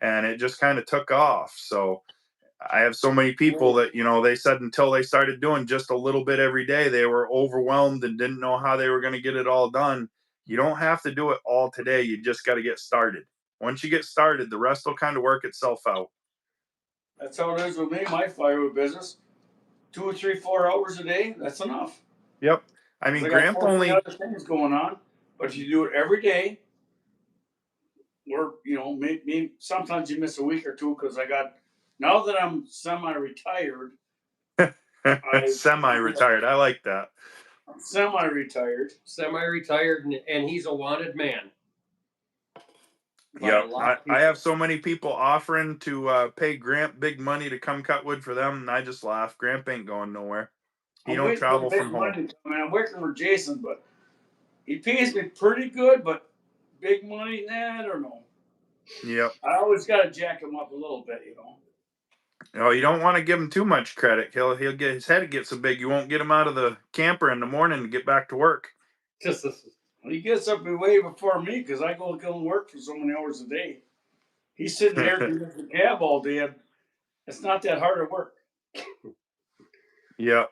And it just kind of took off. So I have so many people that, they said until they started doing just a little bit every day, they were overwhelmed and didn't know how they were going to get it all done. You don't have to do it all today. You just got to get started. Once you get started, the rest will kind of work itself out. That's how it is with me, my firewood business. 2 or 3, 4 hours a day, that's enough. Yep. I mean, I got Gramp 14 only, other things going on, but if you do it every day, maybe sometimes you miss a week or two because now that I'm semi-retired, semi-retired. I like that. I'm semi-retired. Semi-retired, and he's a wanted man. Yeah, I have so many people offering to pay Gramp big money to come cut wood for them, and I just laugh. Gramp ain't going nowhere. He don't travel from home. I'm working for Jason, but he pays me pretty good, but big money, I don't know. Yep. I always got to jack him up a little bit, Oh, you don't want to give him too much credit. He'll get his head gets so big you won't get him out of the camper in the morning to get back to work. He gets up way before me because I go and work for so many hours a day. He's sitting there in the cab all day. It's not that hard to work. Yep.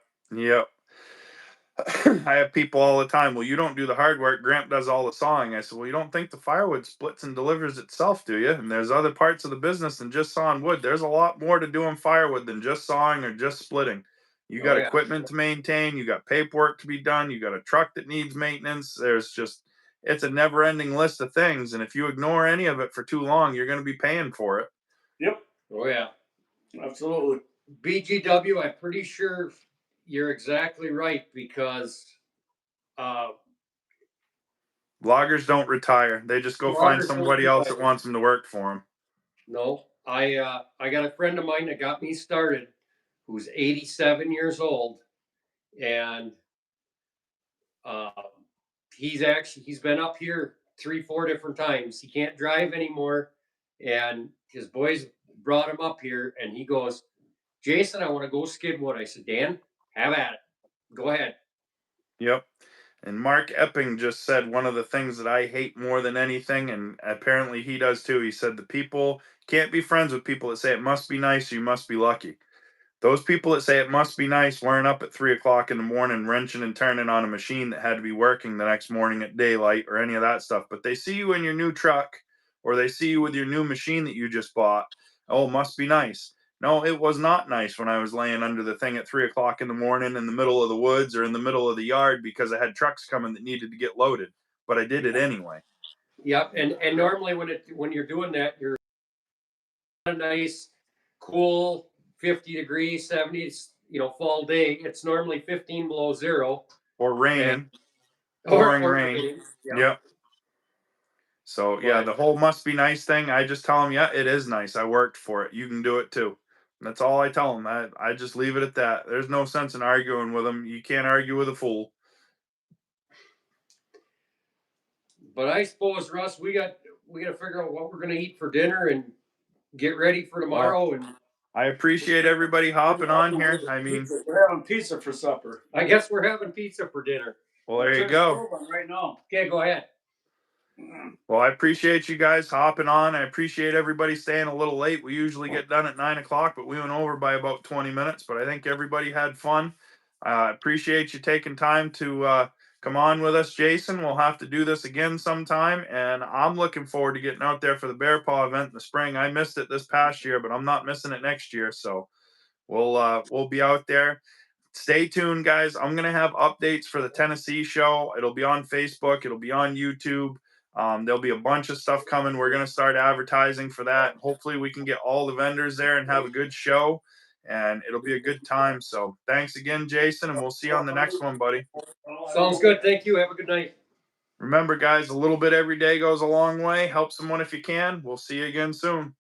I have people all the time. "Well, you don't do the hard work. Gramp does all the sawing." I said, "Well, you don't think the firewood splits and delivers itself, do you? And there's other parts of the business than just sawing wood. There's a lot more to doing firewood than just sawing or just splitting. You got equipment to maintain. You got paperwork to be done. You got a truck that needs maintenance. It's a never ending list of things. And if you ignore any of it for too long, you're going to be paying for it." Yep. Oh, yeah. Absolutely. BGW, I'm pretty sure you're exactly right because loggers don't retire. They just go find somebody else that wants them to work for them. No, I got a friend of mine that got me started who's 87 years old, and he's been up here 3-4 different times. He can't drive anymore, and his boys brought him up here, and he goes, "Jason, I want to go skid wood." I said, "Dan, have at it. Go ahead." Yep. And Mark Epping just said one of the things that I hate more than anything, and apparently he does too. He said the people can't be friends with people that say it must be nice, you must be lucky. Those people that say it must be nice weren't up at 3 o'clock in the morning wrenching and turning on a machine that had to be working the next morning at daylight or any of that stuff. But they see you in your new truck or they see you with your new machine that you just bought. Oh, must be nice. No, it was not nice when I was laying under the thing at 3 o'clock in the morning in the middle of the woods or in the middle of the yard because I had trucks coming that needed to get loaded. But I did it anyway. Yep. And normally when you're doing that, you're a nice, cool 50 degrees, 70s, fall day. It's normally 15 below zero. Or And, raining, pouring or rain. raining. Yeah. Yep. So yeah, But the whole must be nice thing. I just tell them, yeah, it is nice. I worked for it. You can do it too. And that's all I tell them. I just leave it at that. There's no sense in arguing with them. You can't argue with a fool. I suppose, Russ, we got to figure out what we're gonna eat for dinner and get ready for tomorrow. And I appreciate everybody hopping on here. I mean, We're having pizza for supper. I guess we're having pizza for dinner. well, there you Turn the go. stove on right now. Okay, go ahead. Well, I appreciate you guys hopping on. I appreciate everybody staying a little late. We usually get done at 9 o'clock, but we went over by about 20 minutes. But I think everybody had fun. I appreciate you taking time to come on with us, Jason. We'll have to do this again sometime. And I'm looking forward to getting out there for the Bear Paw event in the spring. I missed it this past year, but I'm not missing it next year. So we'll be out there. Stay tuned, guys. I'm gonna have updates for the Tennessee show. It'll be on Facebook. It'll be on YouTube. There'll be a bunch of stuff coming. We're gonna start advertising for that. Hopefully, we can get all the vendors there and have a good show, and it'll be a good time. So, thanks again, Jason, and we'll see you on the next one, buddy. Sounds good. Thank you. Have a good night. Remember, guys, a little bit every day goes a long way. Help someone if you can. We'll see you again soon.